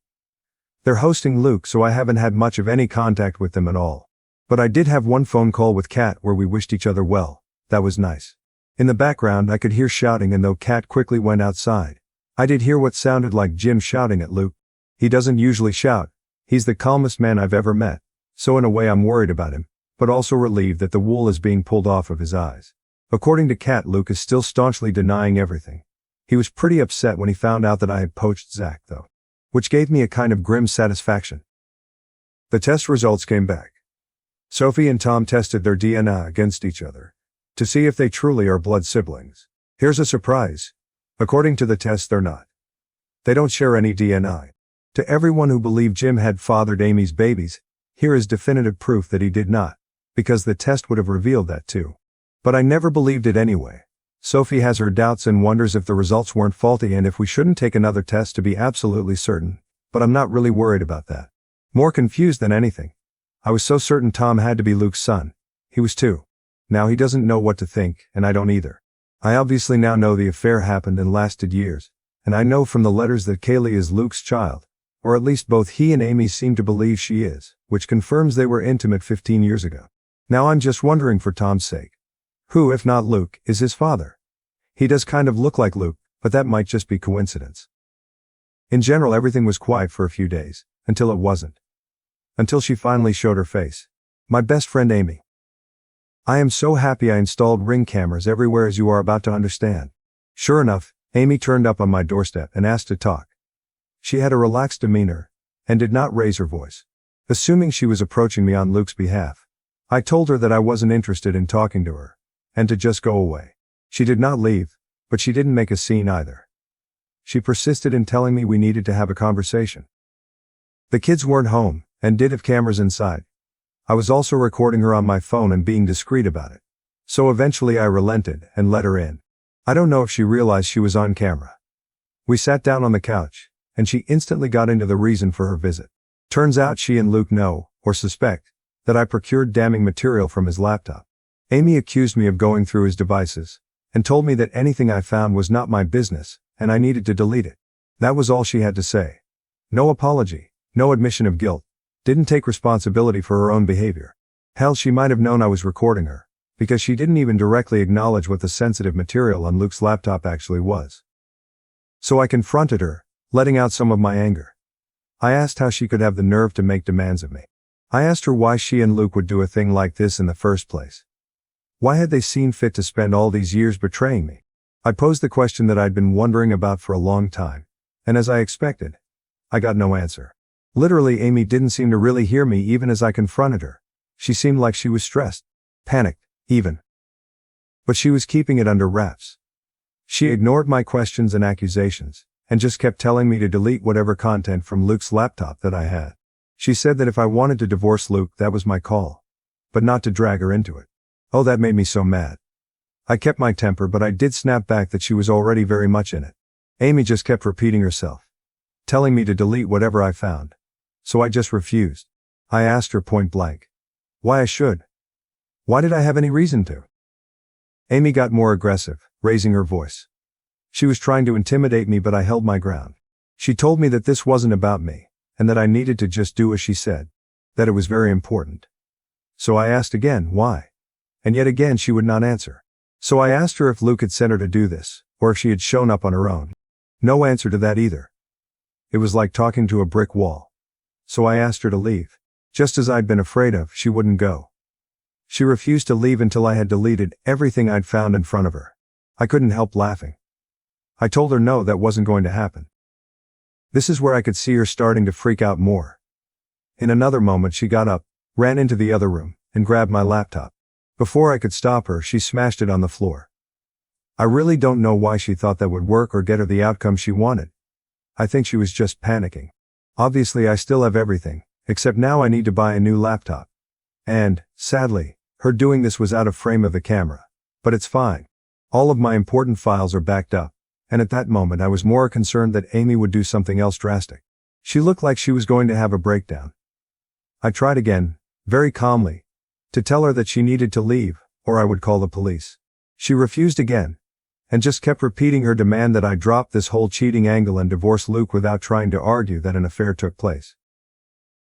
They're hosting Luke, so I haven't had much of any contact with them at all. But I did have one phone call with Kat where we wished each other well. That was nice. In the background I could hear shouting, and though Kat quickly went outside, I did hear what sounded like Jim shouting at Luke. He doesn't usually shout. He's the calmest man I've ever met. So in a way I'm worried about him, but also relieved that the wool is being pulled off of his eyes. According to Kat, Luke is still staunchly denying everything. He was pretty upset when he found out that I had poached Zach, though, which gave me a kind of grim satisfaction. The test results came back. Sophie and Tom tested their DNA against each other to see if they truly are blood siblings. Here's a surprise. According to the test, they're not. They don't share any DNA. To everyone who believed Jim had fathered Amy's babies, here is definitive proof that he did not, because the test would have revealed that too. But I never believed it anyway. Sophie has her doubts and wonders if the results weren't faulty and if we shouldn't take another test to be absolutely certain, but I'm not really worried about that. More confused than anything. I was so certain Tom had to be Luke's son. He was too. Now he doesn't know what to think, and I don't either. I obviously now know the affair happened and lasted years, and I know from the letters that Kaylee is Luke's child, or at least both he and Amy seem to believe she is, which confirms they were intimate 15 years ago. Now I'm just wondering for Tom's sake. Who, if not Luke, is his father? He does kind of look like Luke, but that might just be coincidence. In general, everything was quiet for a few days, until it wasn't. Until she finally showed her face. My best friend Amy. I am so happy I installed Ring cameras everywhere, as you are about to understand. Sure enough, Amy turned up on my doorstep and asked to talk. She had a relaxed demeanor, and did not raise her voice. Assuming she was approaching me on Luke's behalf, I told her that I wasn't interested in talking to her, and to just go away. She did not leave, but she didn't make a scene either. She persisted in telling me we needed to have a conversation. The kids weren't home, and did have cameras inside. I was also recording her on my phone and being discreet about it. So eventually I relented and let her in. I don't know if she realized she was on camera. We sat down on the couch, and she instantly got into the reason for her visit. Turns out she and Luke know, or suspect, that I procured damning material from his laptop. Amy accused me of going through his devices, and told me that anything I found was not my business, and I needed to delete it. That was all she had to say. No apology, no admission of guilt, didn't take responsibility for her own behavior. Hell, she might have known I was recording her, because she didn't even directly acknowledge what the sensitive material on Luke's laptop actually was. So I confronted her, letting out some of my anger. I asked how she could have the nerve to make demands of me. I asked her why she and Luke would do a thing like this in the first place. Why had they seen fit to spend all these years betraying me? I posed the question that I'd been wondering about for a long time, and as I expected, I got no answer. Literally, Amy didn't seem to really hear me even as I confronted her. She seemed like she was stressed, panicked, even. But she was keeping it under wraps. She ignored my questions and accusations, and just kept telling me to delete whatever content from Luke's laptop that I had. She said that if I wanted to divorce Luke, that was my call, but not to drag her into it. Oh, that made me so mad. I kept my temper, but I did snap back that she was already very much in it. Amy just kept repeating herself, telling me to delete whatever I found. So I just refused. I asked her point blank why I should. Why did I have any reason to? Amy got more aggressive, raising her voice. She was trying to intimidate me, but I held my ground. She told me that this wasn't about me, and that I needed to just do as she said, that it was very important. So I asked again, why? And yet again she would not answer. So I asked her if Luke had sent her to do this, or if she had shown up on her own. No answer to that either. It was like talking to a brick wall. So I asked her to leave. Just as I'd been afraid of, she wouldn't go. She refused to leave until I had deleted everything I'd found in front of her. I couldn't help laughing. I told her no, that wasn't going to happen. This is where I could see her starting to freak out more. In another moment she got up, ran into the other room, and grabbed my laptop. Before I could stop her, she smashed it on the floor. I really don't know why she thought that would work or get her the outcome she wanted. I think she was just panicking. Obviously I still have everything, except now I need to buy a new laptop. And, sadly, her doing this was out of frame of the camera. But it's fine. All of my important files are backed up, and at that moment I was more concerned that Amy would do something else drastic. She looked like she was going to have a breakdown. I tried again, very calmly, to tell her that she needed to leave, or I would call the police. She refused again, and just kept repeating her demand that I drop this whole cheating angle and divorce Luke without trying to argue that an affair took place.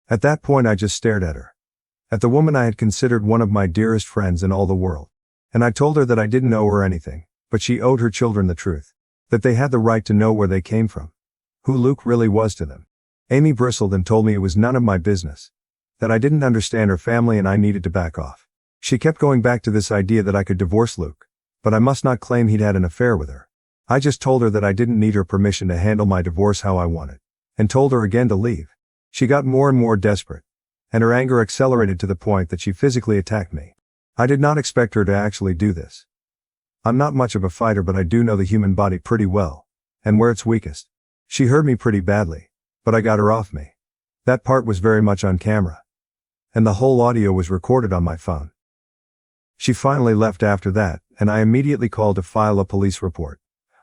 At that point I just stared at her. At the woman I had considered one of my dearest friends in all the world. And I told her that I didn't owe her anything, but she owed her children the truth. That they had the right to know where they came from. Who Luke really was to them. Amy bristled and told me it was none of my business. That I didn't understand her family and I needed to back off. She kept going back to this idea that I could divorce Luke, but I must not claim he'd had an affair with her. I just told her that I didn't need her permission to handle my divorce how I wanted, and told her again to leave. She got more and more desperate, and her anger accelerated to the point that she physically attacked me. I did not expect her to actually do this. I'm not much of a fighter, but I do know the human body pretty well, and where it's weakest. She hurt me pretty badly, but I got her off me. That part was very much on camera, and the whole audio was recorded on my phone. She finally left after that, and I immediately called to file a police report.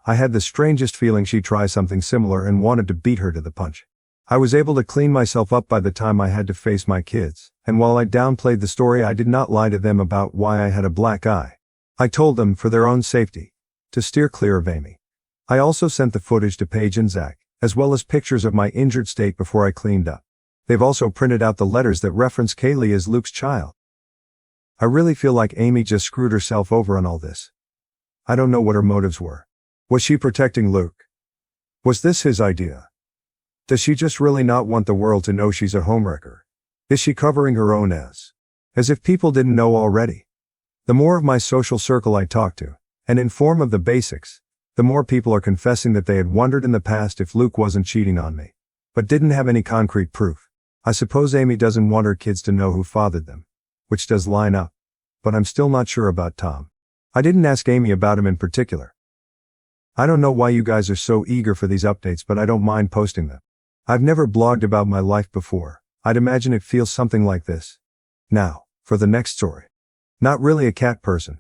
I had the strangest feeling she'd try something similar and wanted to beat her to the punch. I was able to clean myself up by the time I had to face my kids, and while I downplayed the story, I did not lie to them about why I had a black eye. I told them, for their own safety, to steer clear of Amy. I also sent the footage to Paige and Zach, as well as pictures of my injured state before I cleaned up. They've also printed out the letters that reference Kaylee as Luke's child. I really feel like Amy just screwed herself over on all this. I don't know what her motives were. Was she protecting Luke? Was this his idea? Does she just really not want the world to know she's a homewrecker? Is she covering her own ass? As if people didn't know already. The more of my social circle I talk to, and inform of the basics, the more people are confessing that they had wondered in the past if Luke wasn't cheating on me, but didn't have any concrete proof. I suppose Amy doesn't want her kids to know who fathered them, which does line up, but I'm still not sure about Tom. I didn't ask Amy about him in particular. I don't know why you guys are so eager for these updates, but I don't mind posting them. I've never blogged about my life before. I'd imagine it feels something like this. Now, for the next story. Not really a cat person.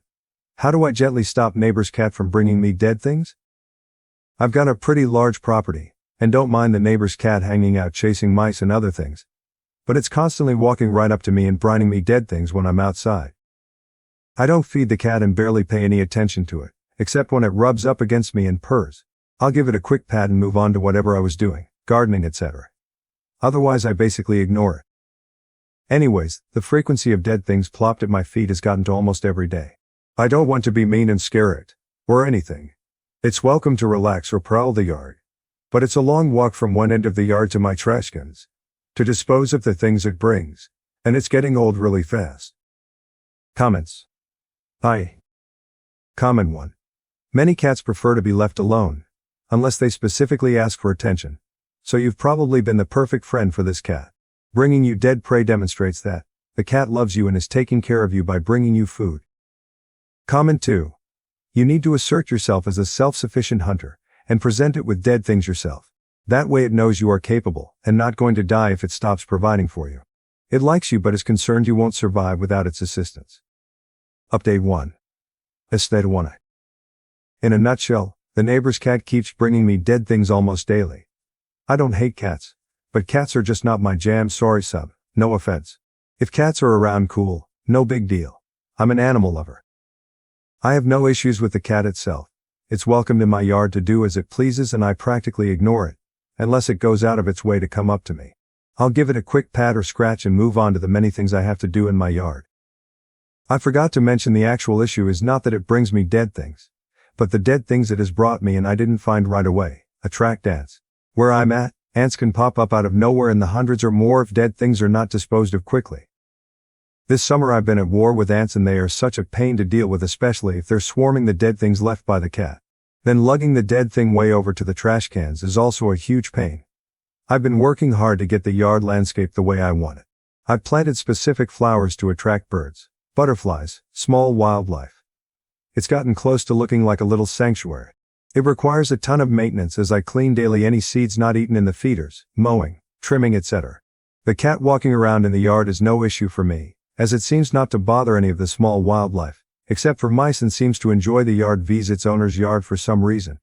How do I gently stop neighbor's cat from bringing me dead things? I've got a pretty large property, and don't mind the neighbor's cat hanging out chasing mice and other things. But it's constantly walking right up to me and brining me dead things when I'm outside. I don't feed the cat and barely pay any attention to it, except when it rubs up against me and purrs. I'll give it a quick pat and move on to whatever I was doing, gardening, etc. Otherwise I basically ignore it. Anyways, the frequency of dead things plopped at my feet has gotten to almost every day. I don't want to be mean and scare it, or anything. It's welcome to relax or prowl the yard. But it's a long walk from one end of the yard to my trash cans, to dispose of the things it brings, and it's getting old really fast. Comments. Hi. Comment 1. Many cats prefer to be left alone, unless they specifically ask for attention. So you've probably been the perfect friend for this cat. Bringing you dead prey demonstrates that the cat loves you and is taking care of you by bringing you food. Comment 2. You need to assert yourself as a self-sufficient hunter, and present it with dead things yourself. That way it knows you are capable, and not going to die if it stops providing for you. It likes you but is concerned you won't survive without its assistance. Update 1. Estate 1. In a nutshell, the neighbor's cat keeps bringing me dead things almost daily. I don't hate cats, but cats are just not my jam, sorry sub, no offense. If cats are around, cool, no big deal. I'm an animal lover. I have no issues with the cat itself. It's welcomed in my yard to do as it pleases and I practically ignore it, unless it goes out of its way to come up to me. I'll give it a quick pat or scratch and move on to the many things I have to do in my yard. I forgot to mention the actual issue is not that it brings me dead things, but the dead things it has brought me and I didn't find right away, attract ants. Where I'm at, ants can pop up out of nowhere in the hundreds or more if dead things are not disposed of quickly. This summer I've been at war with ants and they are such a pain to deal with, especially if they're swarming the dead things left by the cat. Then lugging the dead thing way over to the trash cans is also a huge pain. I've been working hard to get the yard landscaped the way I want it. I've planted specific flowers to attract birds, butterflies, small wildlife. It's gotten close to looking like a little sanctuary. It requires a ton of maintenance as I clean daily any seeds not eaten in the feeders, mowing, trimming, etc. The cat walking around in the yard is no issue for me, as it seems not to bother any of the small wildlife, except for mice, and seems to enjoy the yard vs its owner's yard for some reason.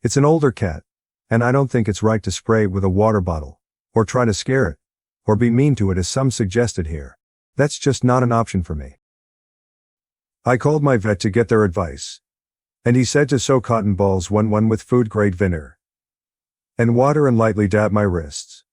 It's an older cat, and I don't think it's right to spray it with a water bottle, or try to scare it, or be mean to it as some suggested here. That's just not an option for me. I called my vet to get their advice, and he said to soak cotton balls one with food-grade vinegar and water and lightly dab my wrists,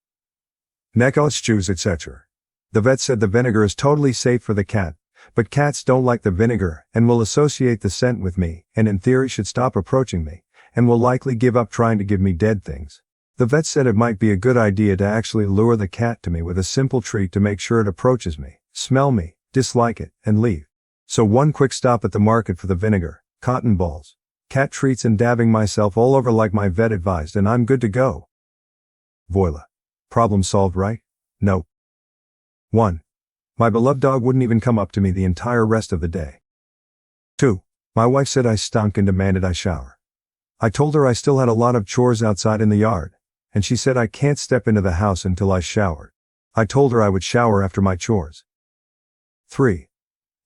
neck, shoes, etc. The vet said the vinegar is totally safe for the cat, but cats don't like the vinegar and will associate the scent with me, and in theory should stop approaching me, and will likely give up trying to give me dead things. The vet said it might be a good idea to actually lure the cat to me with a simple treat to make sure it approaches me, smell me, dislike it, and leave. So one quick stop at the market for the vinegar, cotton balls, cat treats and dabbing myself all over like my vet advised, and I'm good to go. Voila. Problem solved, right? Nope. 1. My beloved dog wouldn't even come up to me the entire rest of the day. 2. My wife said I stunk and demanded I shower. I told her I still had a lot of chores outside in the yard, and she said I can't step into the house until I showered. I told her I would shower after my chores. 3.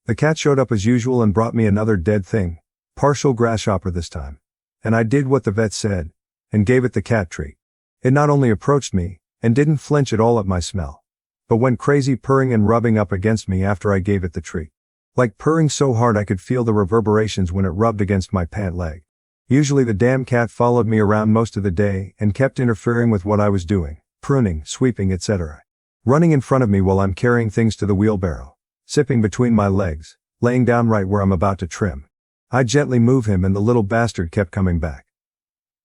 The cat showed up as usual and brought me another dead thing, partial grasshopper this time, and I did what the vet said, and gave it the cat treat. It not only approached me, and didn't flinch at all at my smell, but went crazy purring and rubbing up against me after I gave it the treat. Like purring so hard I could feel the reverberations when it rubbed against my pant leg. Usually the damn cat followed me around most of the day and kept interfering with what I was doing, pruning, sweeping, etc. Running in front of me while I'm carrying things to the wheelbarrow, sipping between my legs, laying down right where I'm about to trim. I'd gently move him and the little bastard kept coming back.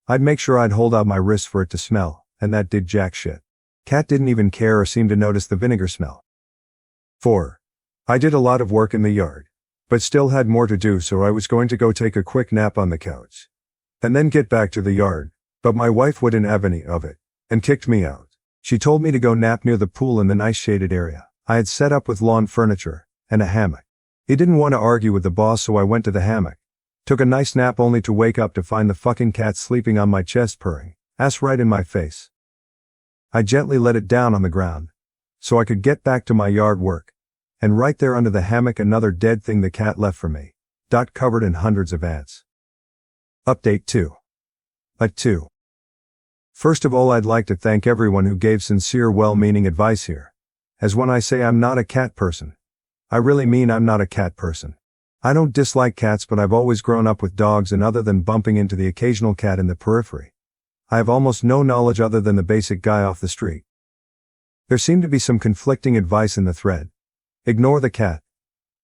I'd make sure I'd hold out my wrists for it to smell, and that did jack shit. Cat didn't even care or seem to notice the vinegar smell. 4. I did a lot of work in the yard, but still had more to do, so I was going to go take a quick nap on the couch, and then get back to the yard, but my wife wouldn't have any of it, and kicked me out. She told me to go nap near the pool in the nice shaded area I had set up with lawn furniture, and a hammock. He didn't want to argue with the boss, so I went to the hammock, took a nice nap only to wake up to find the fucking cat sleeping on my chest purring, ass right in my face. I gently let it down on the ground, so I could get back to my yard work, and right there under the hammock another dead thing the cat left for me, covered in hundreds of ants. Update 2. At 2. First of all, I'd like to thank everyone who gave sincere well-meaning advice here, as when I say I'm not a cat person, I really mean I'm not a cat person. I don't dislike cats, but I've always grown up with dogs, and other than bumping into the occasional cat in the periphery, I have almost no knowledge other than the basic guy off the street. There seemed to be some conflicting advice in the thread. Ignore the cat.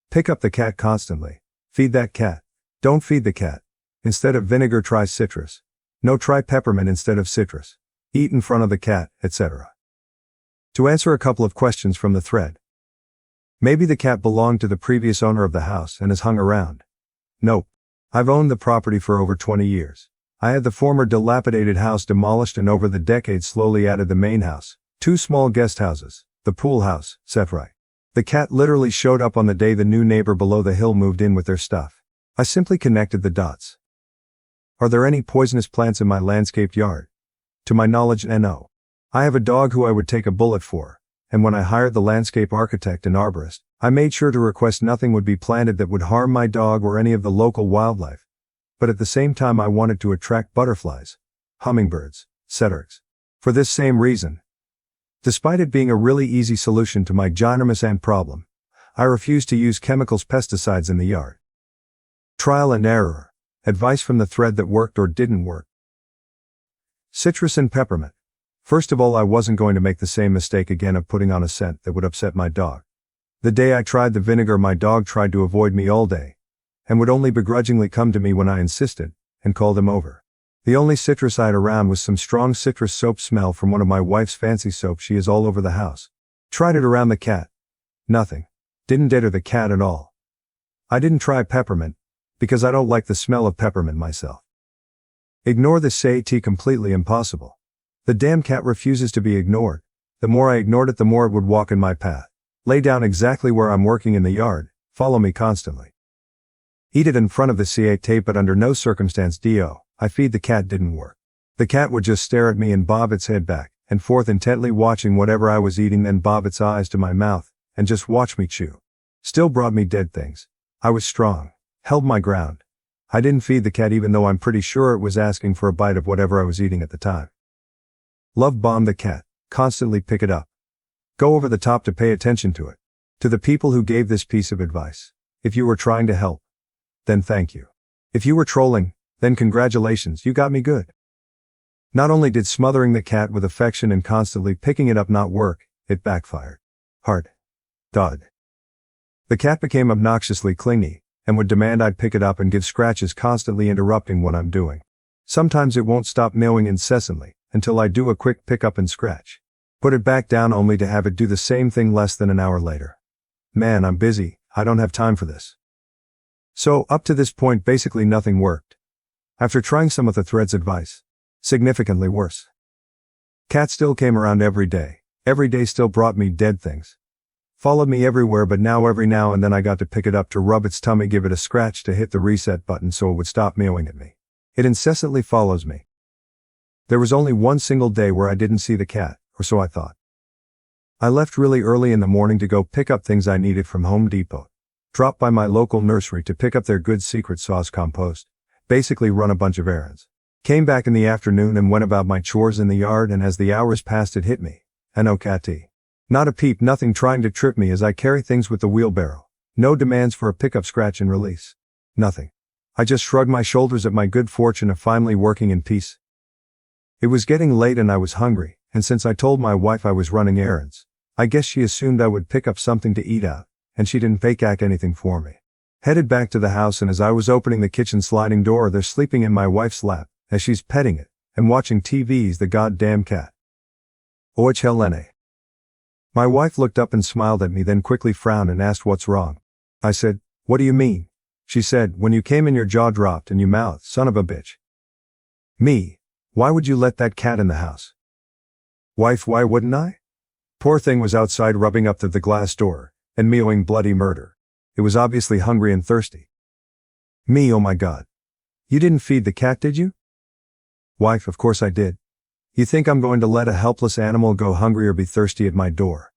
Pick up the cat constantly. Feed that cat. Don't feed the cat. Instead of vinegar, try citrus. No, try peppermint instead of citrus. Eat in front of the cat, etc. To answer a couple of questions from the thread. Maybe the cat belonged to the previous owner of the house and has hung around. Nope. I've owned the property for over 20 years. I had the former dilapidated house demolished and over the decades slowly added the main house, 2 small guest houses, the pool house, etc. The cat literally showed up on the day the new neighbor below the hill moved in with their stuff. I simply connected the dots. Are there any poisonous plants in my landscaped yard? To my knowledge, no. I have a dog who I would take a bullet for, and when I hired the landscape architect and arborist, I made sure to request nothing would be planted that would harm my dog or any of the local wildlife. But at the same time I wanted to attract butterflies, hummingbirds, etc. For this same reason, despite it being a really easy solution to my ginormous ant problem, I refused to use chemicals, pesticides in the yard. Trial and error. Advice from the thread that worked or didn't work. Citrus and peppermint. First of all, I wasn't going to make the same mistake again of putting on a scent that would upset my dog. The day I tried the vinegar, my dog tried to avoid me all day, and would only begrudgingly come to me when I insisted, and called him over. The only citrus I had around was some strong citrus soap smell from one of my wife's fancy soaps she has all over the house. Tried it around the cat. Nothing. Didn't deter the cat at all. I didn't try peppermint, because I don't like the smell of peppermint myself. Ignore the sati completely impossible. The damn cat refuses to be ignored. The more I ignored it, the more it would walk in my path. Lay down exactly where I'm working in the yard, follow me constantly. Eat it in front of the cat, but under no circumstance I feed the cat didn't work. The cat would just stare at me and bob its head back and forth intently watching whatever I was eating, then bob its eyes to my mouth and just watch me chew. Still brought me dead things. I was strong, held my ground. I didn't feed the cat even though I'm pretty sure it was asking for a bite of whatever I was eating at the time. Love bomb the cat, constantly pick it up. Go over the top to pay attention to it. To the people who gave this piece of advice, if you were trying to help, then thank you. If you were trolling, then congratulations, you got me good. Not only did smothering the cat with affection and constantly picking it up not work, it backfired. Hard. Thud. The cat became obnoxiously clingy, and would demand I'd pick it up and give scratches, constantly interrupting what I'm doing. Sometimes it won't stop meowing incessantly, until I do a quick pick up and scratch. Put it back down only to have it do the same thing less than an hour later. Man, I'm busy, I don't have time for this. So, up to this point basically nothing worked. After trying some of the thread's advice, significantly worse. Cat still came around every day. Every day still brought me dead things. Followed me everywhere, but now every now and then I got to pick it up to rub its tummy, give it a scratch to hit the reset button so it would stop meowing at me. It incessantly follows me. There was only one single day where I didn't see the cat, or so I thought. I left really early in the morning to go pick up things I needed from Home Depot. Dropped by my local nursery to pick up their good secret sauce compost. Basically run a bunch of errands. Came back in the afternoon and went about my chores in the yard, and as the hours passed it hit me. And no catty. Not a peep, nothing trying to trip me as I carry things with the wheelbarrow. No demands for a pickup, scratch and release. Nothing. I just shrugged my shoulders at my good fortune of finally working in peace. It was getting late and I was hungry, and since I told my wife I was running errands, I guess she assumed I would pick up something to eat out, and she didn't fake act anything for me. Headed back to the house, and as I was opening the kitchen sliding door, they're sleeping in my wife's lap, as she's petting it, and watching TV's the goddamn cat. Och Helene. My wife looked up and smiled at me, then quickly frowned and asked what's wrong. I said, "What do you mean?" She said, "When you came in your jaw dropped and you mouthed, son of a bitch." Me. Why would you let that cat in the house? Wife, why wouldn't I? Poor thing was outside rubbing up to the glass door, and meowing bloody murder. It was obviously hungry and thirsty. Me, oh my God. You didn't feed the cat, did you? Wife, of course I did. You think I'm going to let a helpless animal go hungry or be thirsty at my door?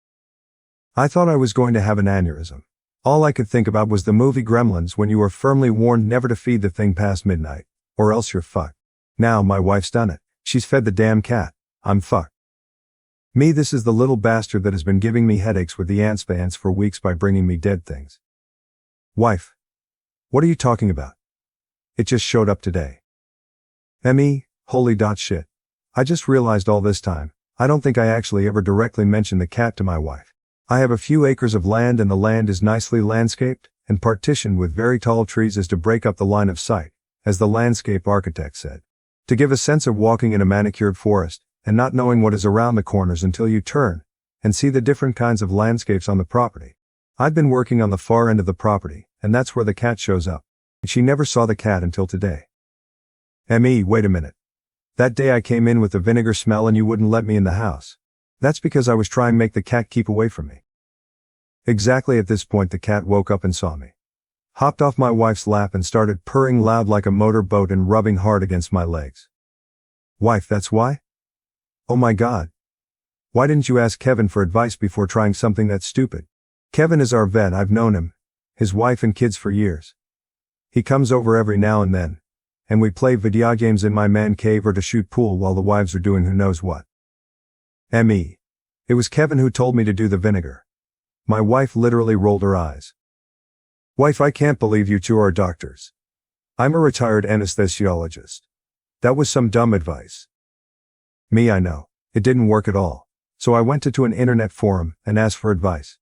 I thought I was going to have an aneurysm. All I could think about was the movie Gremlins, when you were firmly warned never to feed the thing past midnight, or else you're fucked. Now my wife's done it. She's fed the damn cat. I'm fucked. Me, this is the little bastard that has been giving me headaches with the ants for weeks by bringing me dead things. Wife. What are you talking about? It just showed up today. Me, holy shit. I just realized all this time, I don't think I actually ever directly mentioned the cat to my wife. I have a few acres of land, and the land is nicely landscaped and partitioned with very tall trees as to break up the line of sight, as the landscape architect said. To give a sense of walking in a manicured forest, and not knowing what is around the corners until you turn and see the different kinds of landscapes on the property. I'd been working on the far end of the property, and that's where the cat shows up. She never saw the cat until today. Me, wait a minute. That day I came in with the vinegar smell and you wouldn't let me in the house. That's because I was trying to make the cat keep away from me. Exactly at this point the cat woke up and saw me. Hopped off my wife's lap and started purring loud like a motor boat and rubbing hard against my legs. Wife, that's why? Oh my God. Why didn't you ask Kevin for advice before trying something that stupid? Kevin is our vet, I've known him, his wife and kids for years. He comes over every now and then, and we play video games in my man cave or to shoot pool while the wives are doing who knows what. Me. It was Kevin who told me to do the vinegar. My wife literally rolled her eyes. Wife, I can't believe you two are doctors. I'm a retired anesthesiologist. That was some dumb advice. Me, I know. It didn't work at all. So I went to an internet forum and asked for advice.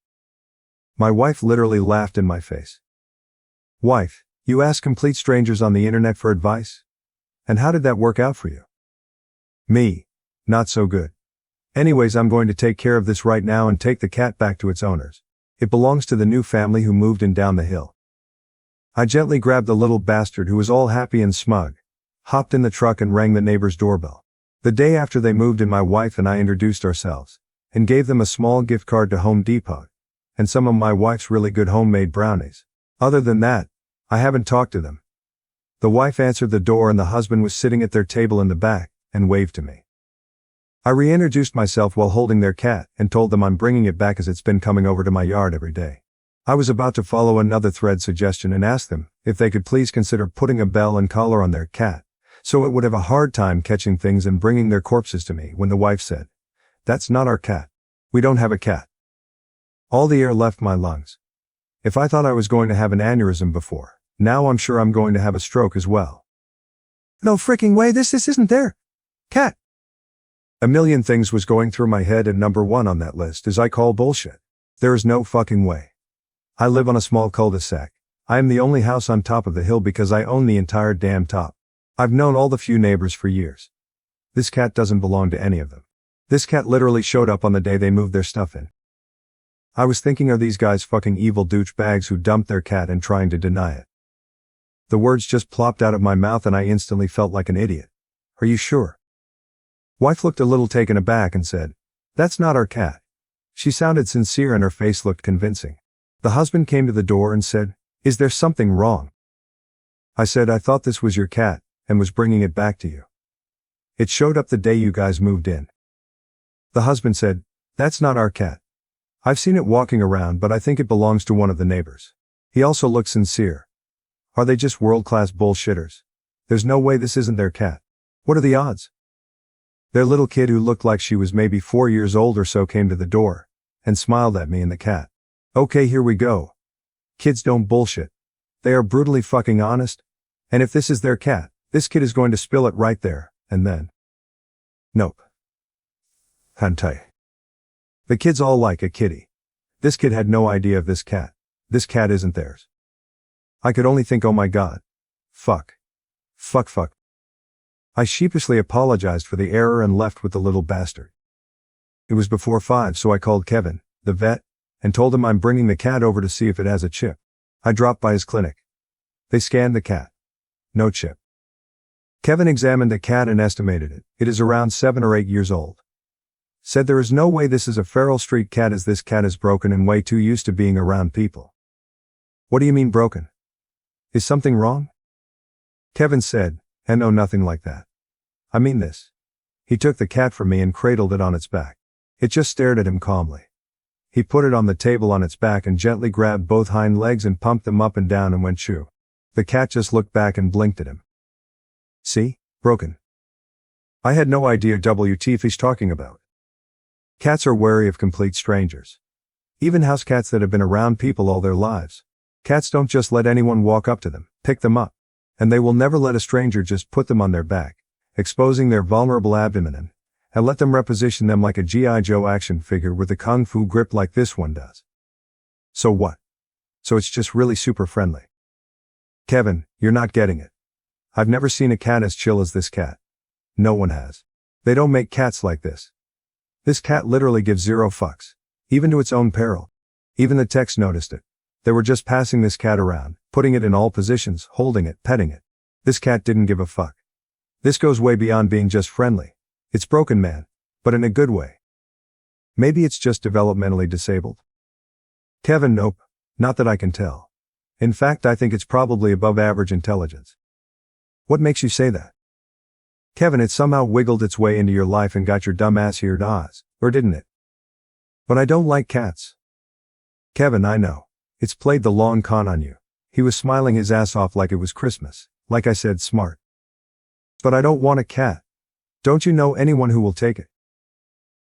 My wife literally laughed in my face. Wife, you ask complete strangers on the internet for advice? And how did that work out for you? Me. Not so good. Anyways, I'm going to take care of this right now and take the cat back to its owners. It belongs to the new family who moved in down the hill. I gently grabbed the little bastard, who was all happy and smug, hopped in the truck and rang the neighbor's doorbell. The day after they moved in, my wife and I introduced ourselves, and gave them a small gift card to Home Depot, and some of my wife's really good homemade brownies. Other than that, I haven't talked to them. The wife answered the door and the husband was sitting at their table in the back, and waved to me. I reintroduced myself while holding their cat, and told them I'm bringing it back as it's been coming over to my yard every day. I was about to follow another thread suggestion and ask them if they could please consider putting a bell and collar on their cat, so it would have a hard time catching things and bringing their corpses to me, when the wife said, "That's not our cat. We don't have a cat." All the air left my lungs. If I thought I was going to have an aneurysm before, now I'm sure I'm going to have a stroke as well. No freaking way, this isn't their cat. A million things was going through my head, and number one on that list is I call bullshit. There is no fucking way. I live on a small cul-de-sac. I am the only house on top of the hill because I own the entire damn top. I've known all the few neighbors for years. This cat doesn't belong to any of them. This cat literally showed up on the day they moved their stuff in. I was thinking, are these guys fucking evil douchebags who dumped their cat and trying to deny it? The words just plopped out of my mouth and I instantly felt like an idiot. Are you sure? Wife looked a little taken aback and said, "That's not our cat." She sounded sincere and her face looked convincing. The husband came to the door and said, "Is there something wrong?" I said, "I thought this was your cat and was bringing it back to you. It showed up the day you guys moved in." The husband said, "That's not our cat. I've seen it walking around, but I think it belongs to one of the neighbors." He also looked sincere. "Are they just world-class bullshitters? There's no way this isn't their cat. What are the odds?" Their little kid, who looked like she was maybe 4 years old or so, came to the door and smiled at me and the cat. "Okay, here we go. Kids don't bullshit. They are brutally fucking honest. And if this is their cat, this kid is going to spill it right there and then." Nope. Hentai. The kids all like a kitty. This kid had no idea of this cat. This cat isn't theirs. I could only think, oh my god. Fuck. Fuck. I sheepishly apologized for the error and left with the little bastard. It was before 5, so I called Kevin, the vet, and told him I'm bringing the cat over to see if it has a chip. I dropped by his clinic. They scanned the cat. No chip. Kevin examined the cat and estimated it. It is around 7 or 8 years old. Said there is no way this is a feral street cat, as this cat is broken and way too used to being around people. What do you mean broken? Is something wrong? Kevin said, and no, nothing like that. I mean this. He took the cat from me and cradled it on its back. It just stared at him calmly. He put it on the table on its back and gently grabbed both hind legs and pumped them up and down and went shoo. The cat just looked back and blinked at him. See? Broken. I had no idea WTF he's talking about. Cats are wary of complete strangers. Even house cats that have been around people all their lives. Cats don't just let anyone walk up to them, pick them up. And they will never let a stranger just put them on their back, exposing their vulnerable abdomen, and let them reposition them like a G.I. Joe action figure with a kung fu grip like this one does. So what? So it's just really super friendly. Kevin, you're not getting it. I've never seen a cat as chill as this cat. No one has. They don't make cats like this. This cat literally gives zero fucks, even to its own peril. Even the techs noticed it. They were just passing this cat around, putting it in all positions, holding it, petting it. This cat didn't give a fuck. This goes way beyond being just friendly. It's broken, man, but in a good way. Maybe it's just developmentally disabled. Kevin, nope, not that I can tell. In fact, I think it's probably above average intelligence. What makes you say that? Kevin, it somehow wiggled its way into your life and got your dumb ass here to Oz, or didn't it? But I don't like cats. Kevin, I know. It's played the long con on you. He was smiling his ass off like it was Christmas. Like I said, smart. But I don't want a cat. Don't you know anyone who will take it?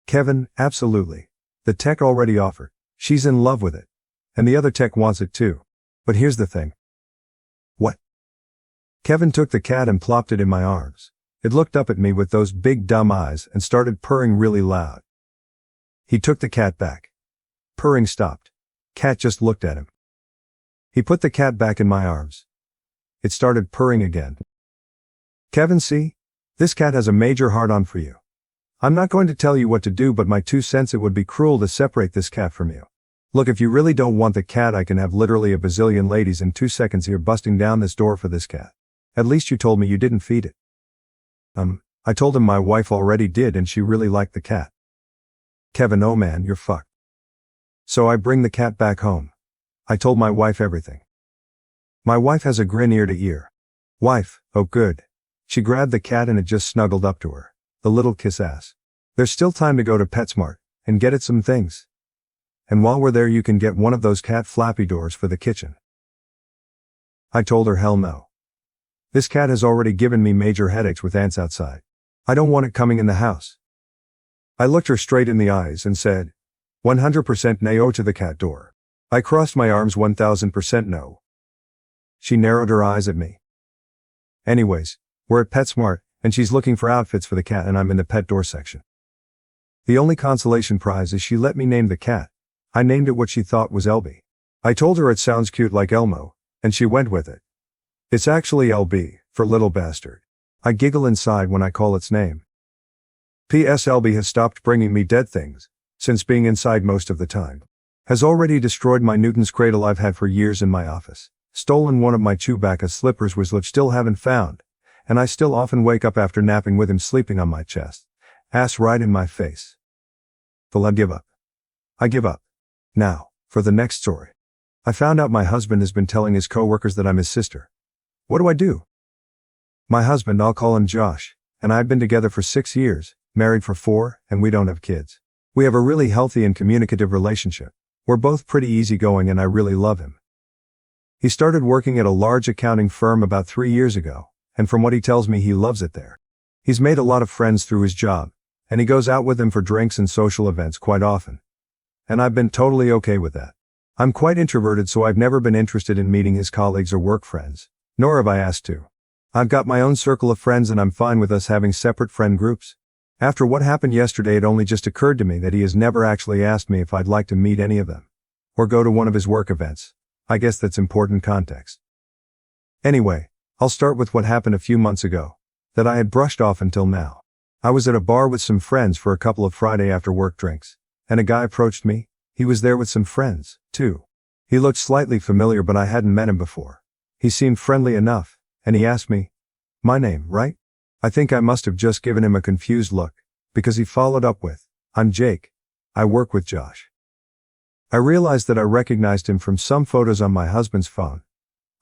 Kevin, absolutely. The tech already offered. She's in love with it. And the other tech wants it too. But here's the thing. What? Kevin took the cat and plopped it in my arms. It looked up at me with those big dumb eyes and started purring really loud. He took the cat back. Purring stopped. Cat just looked at him. He put the cat back in my arms. It started purring again. Kevin, see? This cat has a major hard-on for you. I'm not going to tell you what to do, but my 2 cents, it would be cruel to separate this cat from you. Look, if you really don't want the cat, I can have literally a bazillion ladies in 2 seconds here busting down this door for this cat. At least you told me you didn't feed it. I told him my wife already did and she really liked the cat. Kevin, oh man, you're fucked. So I bring the cat back home. I told my wife everything. My wife has a grin ear to ear. Wife, oh good. She grabbed the cat and it just snuggled up to her. The little kiss ass. There's still time to go to PetSmart and get it some things. And while we're there, you can get one of those cat flappy doors for the kitchen. I told her hell no. This cat has already given me major headaches with ants outside. I don't want it coming in the house. I looked her straight in the eyes and said, 100% no to the cat door. I crossed my arms, 1000% no. She narrowed her eyes at me. Anyways, we're at PetSmart, and she's looking for outfits for the cat and I'm in the pet door section. The only consolation prize is she let me name the cat. I named it what she thought was Elby. I told her it sounds cute like Elmo, and she went with it. It's actually LB, for little bastard. I giggle inside when I call its name. P.S. Elby has stopped bringing me dead things, since being inside most of the time. Has already destroyed my Newton's cradle I've had for years in my office. stolen one of my Chewbacca slippers which still haven't found, and I still often wake up after napping with him sleeping on my chest. Ass right in my face. Well, I give up. I give up. Now, for the next story. I found out my husband has been telling his coworkers that I'm his sister. What do I do? My husband, I'll call him Josh, and I've been together for 6 years, married for 4, and we don't have kids. We have a really healthy and communicative relationship. We're both pretty easygoing and I really love him. He started working at a large accounting firm about 3 years ago, and from what he tells me he loves it there. He's made a lot of friends through his job, and he goes out with them for drinks and social events quite often. And I've been totally okay with that. I'm quite introverted, so I've never been interested in meeting his colleagues or work friends, nor have I asked to. I've got my own circle of friends and I'm fine with us having separate friend groups. After what happened yesterday, it only just occurred to me that he has never actually asked me if I'd like to meet any of them. Or go to one of his work events. I guess that's important context. Anyway, I'll start with what happened a few months ago, that I had brushed off until now. I was at a bar with some friends for a couple of Friday after work drinks, and a guy approached me. He was there with some friends, too. He looked slightly familiar, but I hadn't met him before. He seemed friendly enough, and he asked me, "My name, right?" I think I must have just given him a confused look, because he followed up with, "I'm Jake. I work with Josh." I realized that I recognized him from some photos on my husband's phone.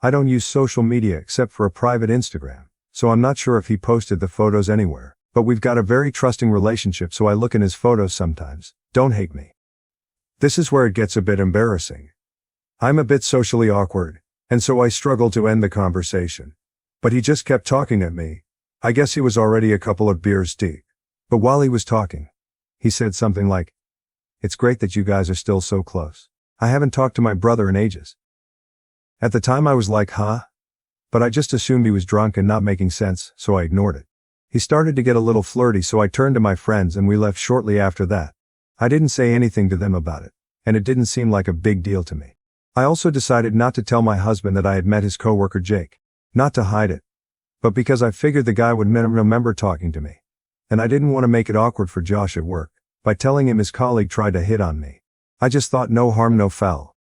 I don't use social media except for a private Instagram, so I'm not sure if he posted the photos anywhere, but we've got a very trusting relationship, so I look in his photos sometimes. Don't hate me. This is where it gets a bit embarrassing. I'm a bit socially awkward, and so I struggle to end the conversation. But he just kept talking at me. I guess he was already a couple of beers deep. But while he was talking, he said something like, "It's great that you guys are still so close. I haven't talked to my brother in ages." At the time I was like, huh? But I just assumed he was drunk and not making sense, so I ignored it. He started to get a little flirty, so I turned to my friends and we left shortly after that. I didn't say anything to them about it, and it didn't seem like a big deal to me. I also decided not to tell my husband that I had met his coworker Jake. Not to hide it, but because I figured the guy would remember talking to me. And I didn't want to make it awkward for Josh at work by telling him his colleague tried to hit on me. I just thought no harm, no foul.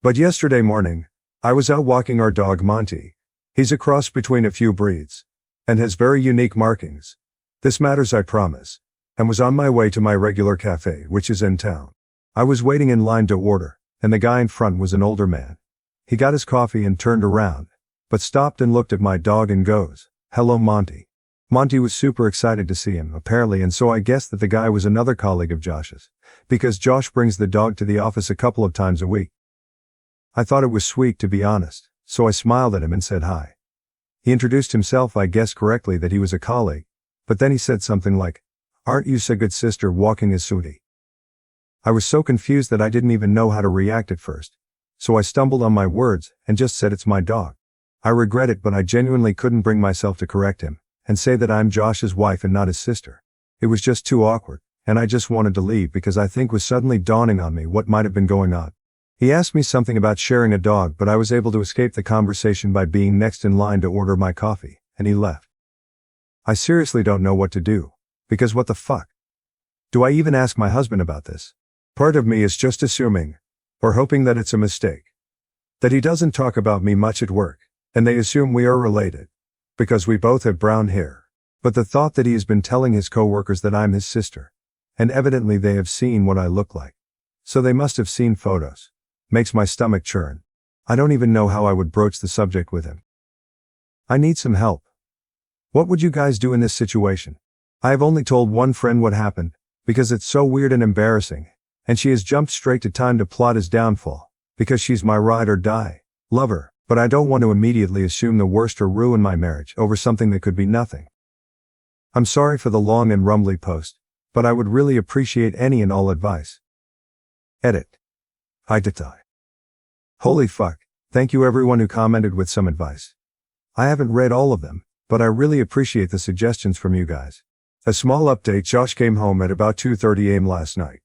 But yesterday morning, I was out walking our dog Monty. He's a cross between a few breeds, and has very unique markings. This matters, I promise. And was on my way to my regular cafe, which is in town. I was waiting in line to order, and the guy in front was an older man. He got his coffee and turned around, but stopped and looked at my dog and goes, "Hello, Monty." Monty was super excited to see him, apparently, and so I guessed that the guy was another colleague of Josh's, because Josh brings the dog to the office a couple of times a week. I thought it was sweet, to be honest, so I smiled at him and said hi. He introduced himself. I guessed correctly that he was a colleague, but then he said something like, "Aren't you so good, sister, walking as Sudi?" I was so confused that I didn't even know how to react at first, so I stumbled on my words and just said, "It's my dog." I regret it, but I genuinely couldn't bring myself to correct him and say that I'm Josh's wife and not his sister. It was just too awkward, and I just wanted to leave because I think was suddenly dawning on me what might have been going on. He asked me something about sharing a dog, but I was able to escape the conversation by being next in line to order my coffee, and he left. I seriously don't know what to do, because what the fuck? Do I even ask my husband about this? Part of me is just assuming, or hoping that it's a mistake, that he doesn't talk about me much at work, and they assume we are related, because we both have brown hair. But the thought that he has been telling his coworkers that I'm his sister, and evidently they have seen what I look like, so they must have seen photos, makes my stomach churn. I don't even know how I would broach the subject with him. I need some help. What would you guys do in this situation? I have only told one friend what happened, because it's so weird and embarrassing, and she has jumped straight to time to plot his downfall, because she's my ride or die lover, but I don't want to immediately assume the worst or ruin my marriage over something that could be nothing. I'm sorry for the long and rumbly post, but I would really appreciate any and all advice. Edit. I die. Holy fuck, thank you everyone who commented with some advice. I haven't read all of them, but I really appreciate the suggestions from you guys. A small update: Josh came home at about 2:30 a.m. last night.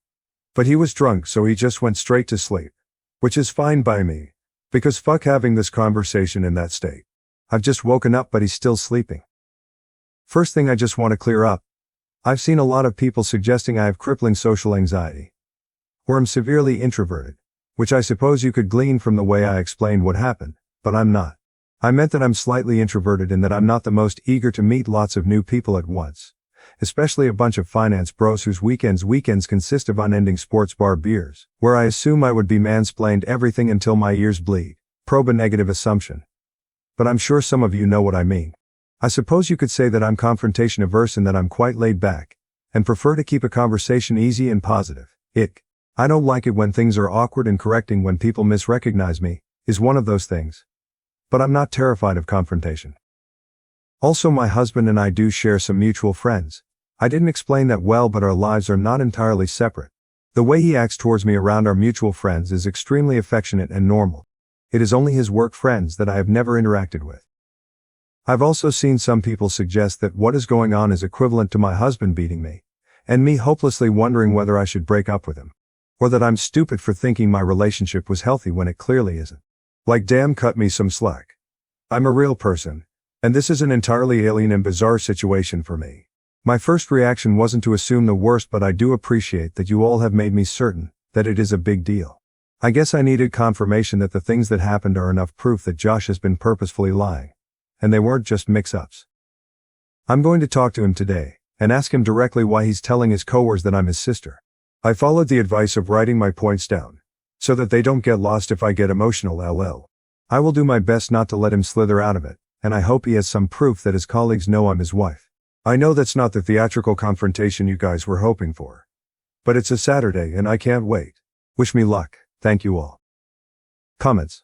But he was drunk, so he just went straight to sleep. Which is fine by me, because fuck having this conversation in that state. I've just woken up but he's still sleeping. First thing I just want to clear up. I've seen a lot of people suggesting I have crippling social anxiety, or am severely introverted, which I suppose you could glean from the way I explained what happened, but I'm not. I meant that I'm slightly introverted and that I'm not the most eager to meet lots of new people at once. Especially a bunch of finance bros whose weekends consist of unending sports bar beers, where I assume I would be mansplained everything until my ears bleed. Probe a negative assumption. But I'm sure some of you know what I mean. I suppose you could say that I'm confrontation averse and that I'm quite laid back, and prefer to keep a conversation easy and positive. I don't like it when things are awkward, and correcting when people misrecognize me is one of those things. But I'm not terrified of confrontation. Also, my husband and I do share some mutual friends. I didn't explain that well, but our lives are not entirely separate. The way he acts towards me around our mutual friends is extremely affectionate and normal. It is only his work friends that I have never interacted with. I've also seen some people suggest that what is going on is equivalent to my husband beating me, and me hopelessly wondering whether I should break up with him. Or that I'm stupid for thinking my relationship was healthy when it clearly isn't. Like, damn, cut me some slack. I'm a real person, and this is an entirely alien and bizarre situation for me. My first reaction wasn't to assume the worst, but I do appreciate that you all have made me certain that it is a big deal. I guess I needed confirmation that the things that happened are enough proof that Josh has been purposefully lying, and they weren't just mix-ups. I'm going to talk to him today, and ask him directly why he's telling his coworkers that I'm his sister. I followed the advice of writing my points down, so that they don't get lost if I get emotional, lol. I will do my best not to let him slither out of it, and I hope he has some proof that his colleagues know I'm his wife. I know that's not the theatrical confrontation you guys were hoping for. But it's a Saturday and I can't wait. Wish me luck, thank you all. Comments.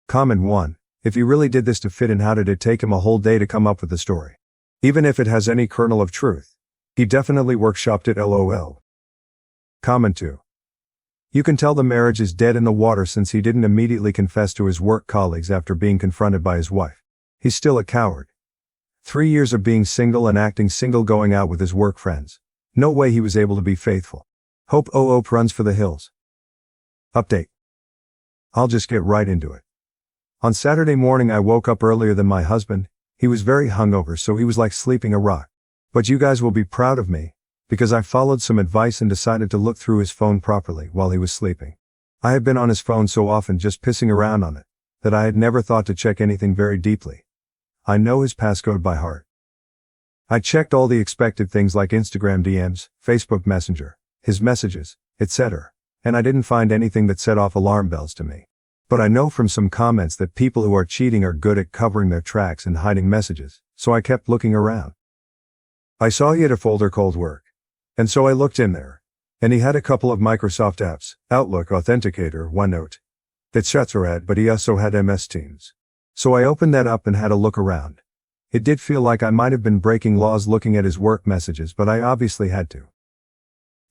Comment 1. If he really did this to fit in, how did it take him a whole day to come up with the story? Even if it has any kernel of truth, he definitely workshopped it, lol. Comment 2. You can tell the marriage is dead in the water since he didn't immediately confess to his work colleagues after being confronted by his wife. He's still a coward. 3 years of being single and acting single, going out with his work friends. No way he was able to be faithful. Hope runs for the hills. Update. I'll just get right into it. On Saturday morning I woke up earlier than my husband. He was very hungover, so he was like sleeping a rock. But you guys will be proud of me, because I followed some advice and decided to look through his phone properly while he was sleeping. I have been on his phone so often just pissing around on it, that I had never thought to check anything very deeply. I know his passcode by heart. I checked all the expected things like Instagram DMs, Facebook Messenger, his messages, etc., and I didn't find anything that set off alarm bells to me. But I know from some comments that people who are cheating are good at covering their tracks and hiding messages, so I kept looking around. I saw he had a folder called Work. And so I looked in there, and he had a couple of Microsoft apps, Outlook, Authenticator, OneNote, etc., but he also had MS Teams. So I opened that up and had a look around. It did feel like I might have been breaking laws looking at his work messages, but I obviously had to.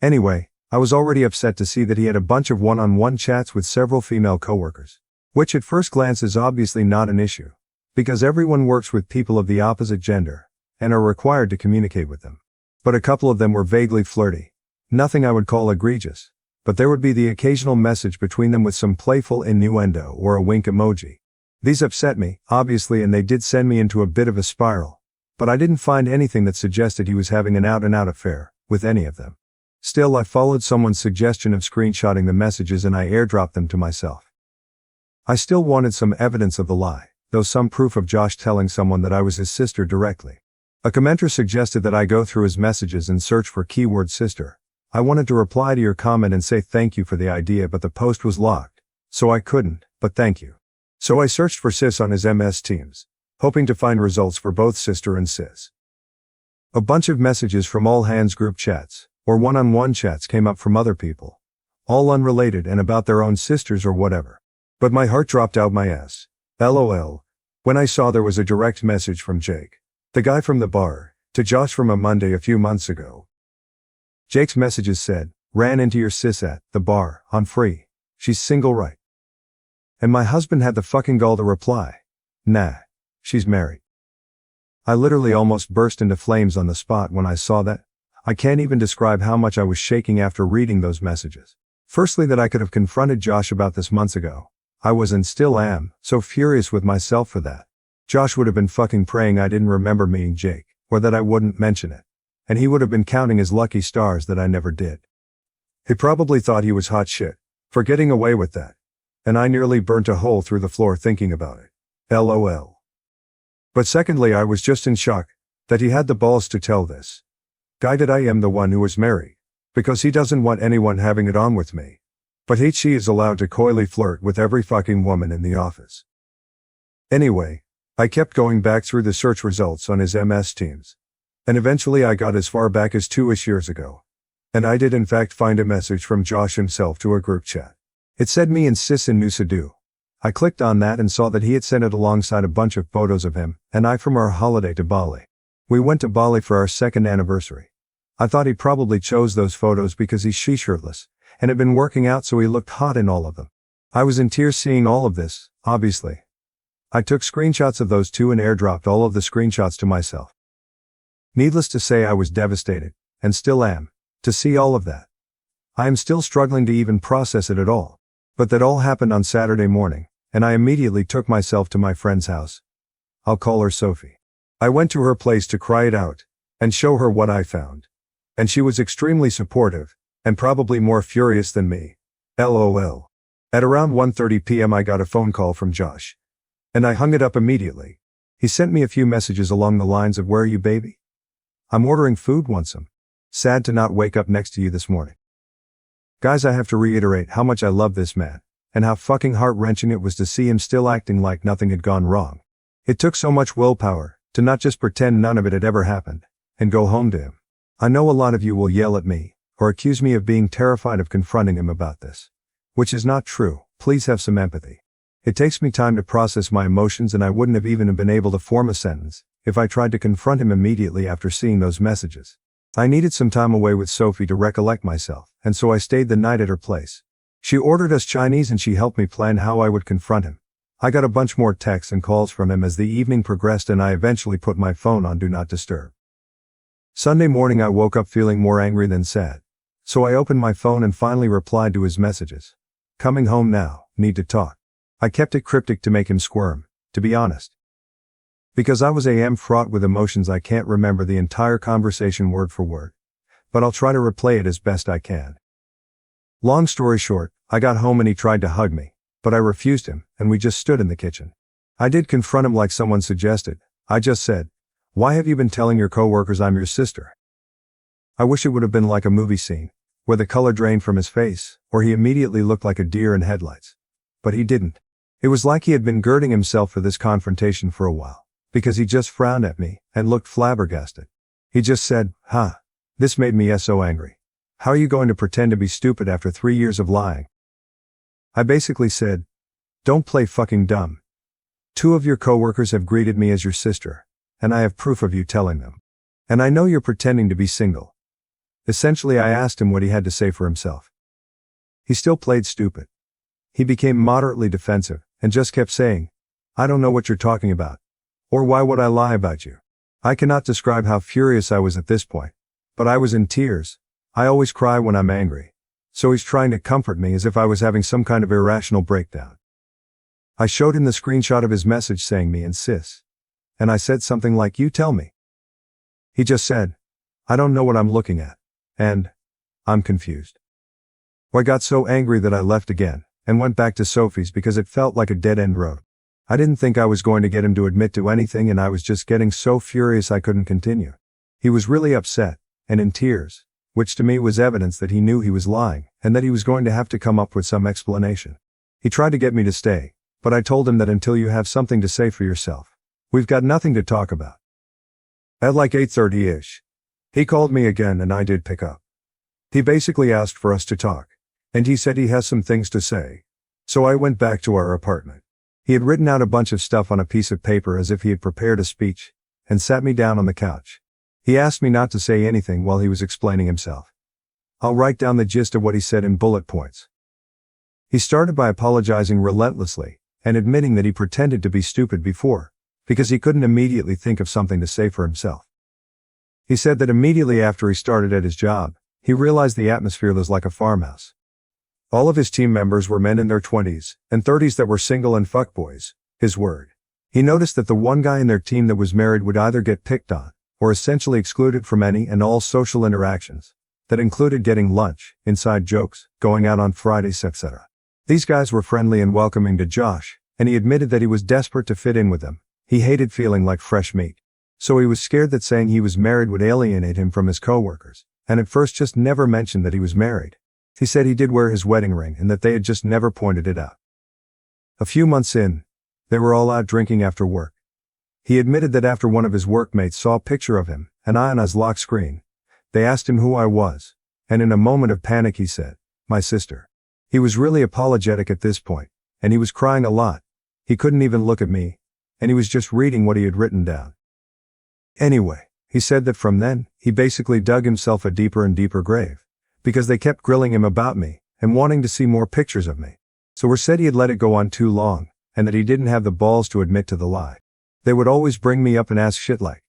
Anyway, I was already upset to see that he had a bunch of one-on-one chats with several female coworkers, which at first glance is obviously not an issue, because everyone works with people of the opposite gender, and are required to communicate with them. But a couple of them were vaguely flirty. Nothing I would call egregious, but there would be the occasional message between them with some playful innuendo or a wink emoji. These upset me, obviously, and they did send me into a bit of a spiral, but I didn't find anything that suggested he was having an out-and-out affair with any of them. Still, I followed someone's suggestion of screenshotting the messages and I airdropped them to myself. I still wanted some evidence of the lie, though some proof of Josh telling someone that I was his sister directly. A commenter suggested that I go through his messages and search for keyword sister. I wanted to reply to your comment and say thank you for the idea, but the post was locked, so I couldn't, but thank you. So I searched for sis on his MS Teams, hoping to find results for both sister and sis. A bunch of messages from all hands group chats, or one-on-one chats came up from other people, all unrelated and about their own sisters or whatever. But my heart dropped out my ass, lol, when I saw there was a direct message from Jake, the guy from the bar, to Josh from a Monday a few months ago. Jake's messages said, ran into your sis at the bar, on free. She's single, right? And my husband had the fucking gall to reply, nah, she's married. I literally almost burst into flames on the spot when I saw that. I can't even describe how much I was shaking after reading those messages. Firstly, that I could have confronted Josh about this months ago. I was and still am, so furious with myself for that. Josh would have been fucking praying I didn't remember meeting Jake, or that I wouldn't mention it. And he would have been counting his lucky stars that I never did. He probably thought he was hot shit for getting away with that. and I nearly burnt a hole through the floor thinking about it. LOL. But secondly, I was just in shock that he had the balls to tell this guy that I am the one who was married, because he doesn't want anyone having it on with me. But he is allowed to coyly flirt with every fucking woman in the office. Anyway, I kept going back through the search results on his MS Teams. And eventually I got as far back as 2-ish years ago. And I did in fact find a message from Josh himself to a group chat. It said me and Sis in Nusa Dua. I clicked on that and saw that he had sent it alongside a bunch of photos of him and I from our holiday to Bali. We went to Bali for our 2nd anniversary. I thought he probably chose those photos because he's shirtless and had been working out, so he looked hot in all of them. I was in tears seeing all of this, obviously. I took screenshots of those two and airdropped all of the screenshots to myself. Needless to say, I was devastated, and still am, to see all of that. I am still struggling to even process it at all. But that all happened on Saturday morning, and I immediately took myself to my friend's house. I'll call her Sophie. I went to her place to cry it out, and show her what I found. And she was extremely supportive, and probably more furious than me. LOL. At around 1:30 p.m. I got a phone call from Josh. And I hung it up immediately. He sent me a few messages along the lines of, "Where are you, baby? I'm ordering food, want some? Sad to not wake up next to you this morning." Guys, I have to reiterate how much I love this man, and how fucking heart-wrenching it was to see him still acting like nothing had gone wrong. It took so much willpower to not just pretend none of it had ever happened, and go home to him. I know a lot of you will yell at me, or accuse me of being terrified of confronting him about this. Which is not true. Please have some empathy. It takes me time to process my emotions, and I wouldn't have even been able to form a sentence if I tried to confront him immediately after seeing those messages. I needed some time away with Sophie to recollect myself, and so I stayed the night at her place. She ordered us Chinese and she helped me plan how I would confront him. I got a bunch more texts and calls from him as the evening progressed, and I eventually put my phone on Do Not Disturb. Sunday morning I woke up feeling more angry than sad. So I opened my phone and finally replied to his messages. "Coming home now, need to talk." I kept it cryptic to make him squirm, to be honest. Because I was fraught with emotions, I can't remember the entire conversation word for word. But I'll try to replay it as best I can. Long story short, I got home and he tried to hug me, but I refused him, and we just stood in the kitchen. I did confront him like someone suggested. I just said, "Why have you been telling your coworkers I'm your sister?" I wish it would have been like a movie scene, where the color drained from his face, or he immediately looked like a deer in headlights. But he didn't. It was like he had been girding himself for this confrontation for a while, because he just frowned at me and looked flabbergasted. He just said, "Huh. This made me so angry. How are you going to pretend to be stupid after 3 years of lying?" I basically said, "Don't play fucking dumb. 2 of your coworkers have greeted me as your sister, and I have proof of you telling them. And I know you're pretending to be single." Essentially, I asked him what he had to say for himself. He still played stupid. He became moderately defensive, and just kept saying, "I don't know what you're talking about. Or why would I lie about you?" I cannot describe how furious I was at this point. But I was in tears. I always cry when I'm angry. So he's trying to comfort me as if I was having some kind of irrational breakdown. I showed him the screenshot of his message saying me and sis. And I said something like, "You tell me." He just said, "I don't know what I'm looking at. And I'm confused." I got so angry that I left again, and went back to Sophie's because it felt like a dead-end road. I didn't think I was going to get him to admit to anything, and I was just getting so furious I couldn't continue. He was really upset, and in tears, which to me was evidence that he knew he was lying, and that he was going to have to come up with some explanation. He tried to get me to stay, but I told him that until you have something to say for yourself, we've got nothing to talk about. At like 8:30-ish, he called me again, and I did pick up. He basically asked for us to talk, and he said he has some things to say. So I went back to our apartment. He had written out a bunch of stuff on a piece of paper as if he had prepared a speech, and sat me down on the couch. He asked me not to say anything while he was explaining himself. I'll write down the gist of what he said in bullet points. He started by apologizing relentlessly, and admitting that he pretended to be stupid before, because he couldn't immediately think of something to say for himself. He said that immediately after he started at his job, he realized the atmosphere was like a farmhouse. All of his team members were men in their 20s and 30s that were single and fuckboys, his word. He noticed that the one guy in their team that was married would either get picked on, or essentially excluded from any and all social interactions. That included getting lunch, inside jokes, going out on Fridays, etc. These guys were friendly and welcoming to Josh, and he admitted that he was desperate to fit in with them. He hated feeling like fresh meat. So he was scared that saying he was married would alienate him from his coworkers, and at first just never mentioned that he was married. He said he did wear his wedding ring and that they had just never pointed it out. A few months in, they were all out drinking after work. He admitted that after one of his workmates saw a picture of him and I on his lock screen, they asked him who I was, and in a moment of panic he said, "My sister." He was really apologetic at this point, and he was crying a lot. He couldn't even look at me, and he was just reading what he had written down. Anyway, he said that from then, he basically dug himself a deeper and deeper grave, because they kept grilling him about me and wanting to see more pictures of me. So said he had let it go on too long, and that he didn't have the balls to admit to the lie. They would always bring me up and ask shit like,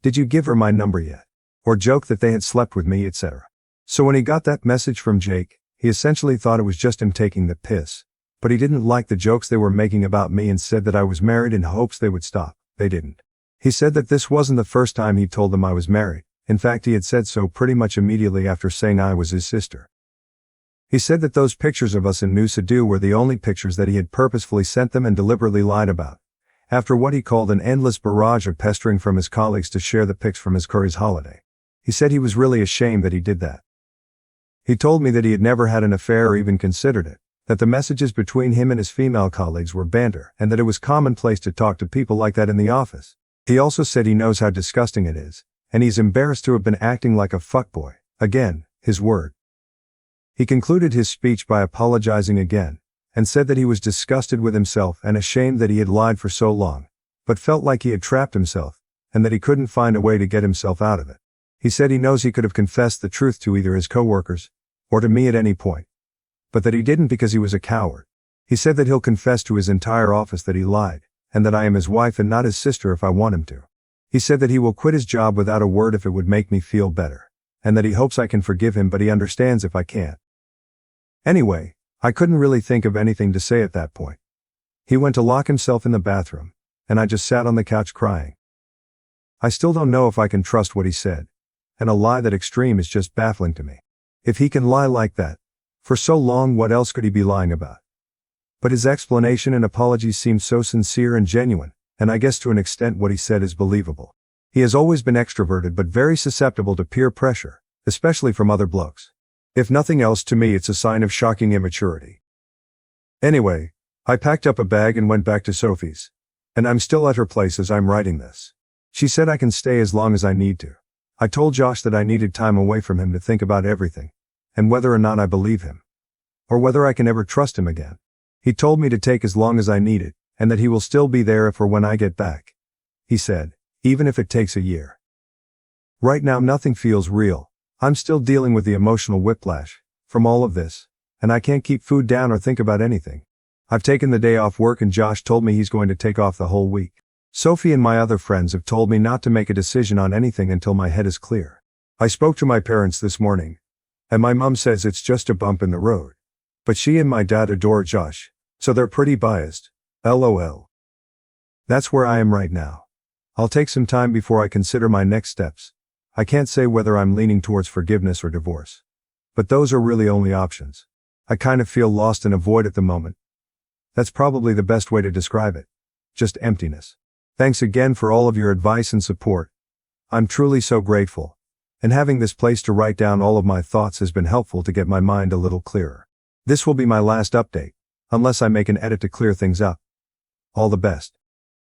"Did you give her my number yet?" Or joke that they had slept with me, etc. So when he got that message from Jake, he essentially thought it was just him taking the piss. But he didn't like the jokes they were making about me and said that I was married in hopes they would stop. They didn't. He said that this wasn't the first time he told them I was married. In fact, he had said so pretty much immediately after saying I was his sister. He said that those pictures of us in Nusa Dua were the only pictures that he had purposefully sent them and deliberately lied about, after what he called an endless barrage of pestering from his colleagues to share the pics from his Curry's holiday. He said he was really ashamed that he did that. He told me that he had never had an affair or even considered it, that the messages between him and his female colleagues were banter, and that it was commonplace to talk to people like that in the office. He also said he knows how disgusting it is, and he's embarrassed to have been acting like a fuckboy. Again, his word. He concluded his speech by apologizing again, and said that he was disgusted with himself and ashamed that he had lied for so long, but felt like he had trapped himself, and that he couldn't find a way to get himself out of it. He said he knows he could have confessed the truth to either his coworkers, or to me at any point, but that he didn't because he was a coward. He said that he'll confess to his entire office that he lied, and that I am his wife and not his sister if I want him to. He said that he will quit his job without a word if it would make me feel better, and that he hopes I can forgive him but he understands if I can't. Anyway, I couldn't really think of anything to say at that point. He went to lock himself in the bathroom, and I just sat on the couch crying. I still don't know if I can trust what he said, and a lie that extreme is just baffling to me. If he can lie like that, for so long, what else could he be lying about? But his explanation and apologies seemed so sincere and genuine, and I guess to an extent what he said is believable. He has always been extroverted but very susceptible to peer pressure, especially from other blokes. If nothing else, to me it's a sign of shocking immaturity. Anyway, I packed up a bag and went back to Sophie's. And I'm still at her place as I'm writing this. She said I can stay as long as I need to. I told Josh that I needed time away from him to think about everything, and whether or not I believe him, or whether I can ever trust him again. He told me to take as long as I needed, and that he will still be there if or when I get back. He said, even if it takes a year. Right now nothing feels real. I'm still dealing with the emotional whiplash from all of this, and I can't keep food down or think about anything. I've taken the day off work and Josh told me he's going to take off the whole week. Sophie and my other friends have told me not to make a decision on anything until my head is clear. I spoke to my parents this morning, and my mom says it's just a bump in the road. But she and my dad adore Josh, so they're pretty biased. LOL. That's where I am right now. I'll take some time before I consider my next steps. I can't say whether I'm leaning towards forgiveness or divorce. But those are really only options. I kind of feel lost in a void at the moment. That's probably the best way to describe it. Just emptiness. Thanks again for all of your advice and support. I'm truly so grateful. And having this place to write down all of my thoughts has been helpful to get my mind a little clearer. This will be my last update, unless I make an edit to clear things up. All the best.